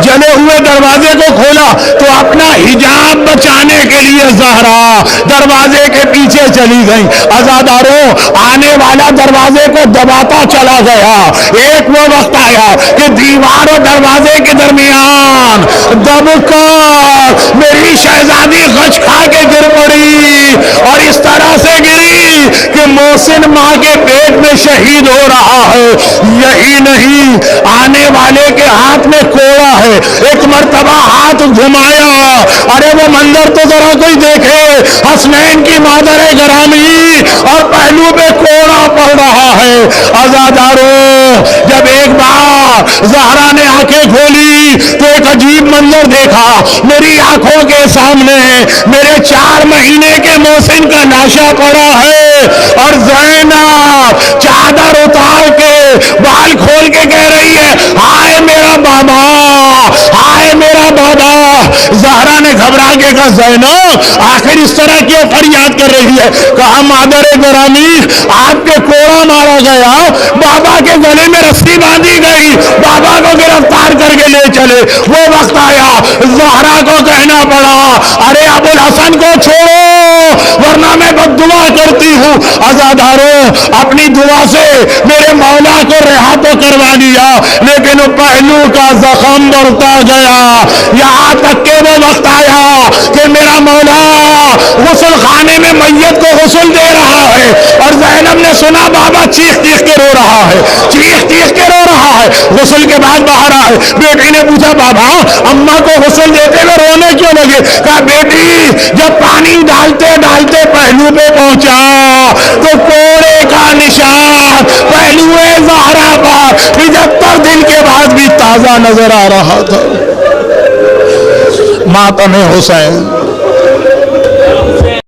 جلے ہوئے دروازے کو کھولا تو اپنا حجاب بچانے کے لیے زہرا دروازے کے پیچھے چلی گئی۔ عزاداروں، آنے والا دروازے کو دباتا چلا گیا، ایک وہ وقت آیا کہ دیوار اور دروازے کے درمیان دب کر میری شہزادی غچ کھا کے گر پڑی، اور اس طرح سے گری کہ محسن ماں کے پیٹ میں شہید ہو رہا ہے۔ یہی نہیں، آنے والے کے ہاتھ میں کوڑا ہے، ایک مرتبہ ہاتھ گھمایا، ارے وہ منظر تو ذرا کوئی دیکھے، حسنین کی مادر گرامی اور پہلو پہ کوڑا پڑ رہا ہے۔ عزاداروں، جب ایک بار زہرا نے آنکھیں کھولی تو ایک عجیب منظر دیکھا، میری آنکھوں کے سامنے میرے 4 مہینے کے محسن کا لاشا پڑا ہے، اور زینب چادر اتار کے بال کھول کے کہہ رہی ہے، ہائے میرا بابا، ہائے میرا بابا۔ زہرا نے گھبرا کے کہا، زینب آخر اس طرح کیوں فریاد کر رہی ہے؟ کہا، مادر گرامی، آپ کے کوڑا مارا گیا، بابا کے گلے میں رسی باندھی گئی، بابا کو گرفتار کر کے لے چلے۔ وہ وقت آیا، زہرا کو کہنا پڑا، ارے ابو الحسن کو چھوڑو ورنہ میں بد دعا کرتی ہوں۔ عزاداروں، اپنی دعا سے میرے مولا کو رہا تو کروا دیا، لیکن وہ پہلو کا زخم بڑھتا گیا، یہاں تک کہ وہ وقت آیا کہ میرا مولا غسل خانے میں میت کو غسل دے رہا ہے، اور زینب نے سنا بابا چیخ چیخ کے رو رہا ہے، چیخ چیخ کے رو رہا ہے۔ غسل کے بعد باہر آئے، بیٹی نے پوچھا، بابا اماں کو غسل دیتے ہوئے رونے کیوں لگے؟ کہا، بیٹی جب پانی ڈالتے ڈالتے پہلو پہ پہنچا تو کوڑے کا نشان پہلو زہرا پر 75 دن کے بعد بھی تازہ نظر آ رہا تھا۔ ماتم حسین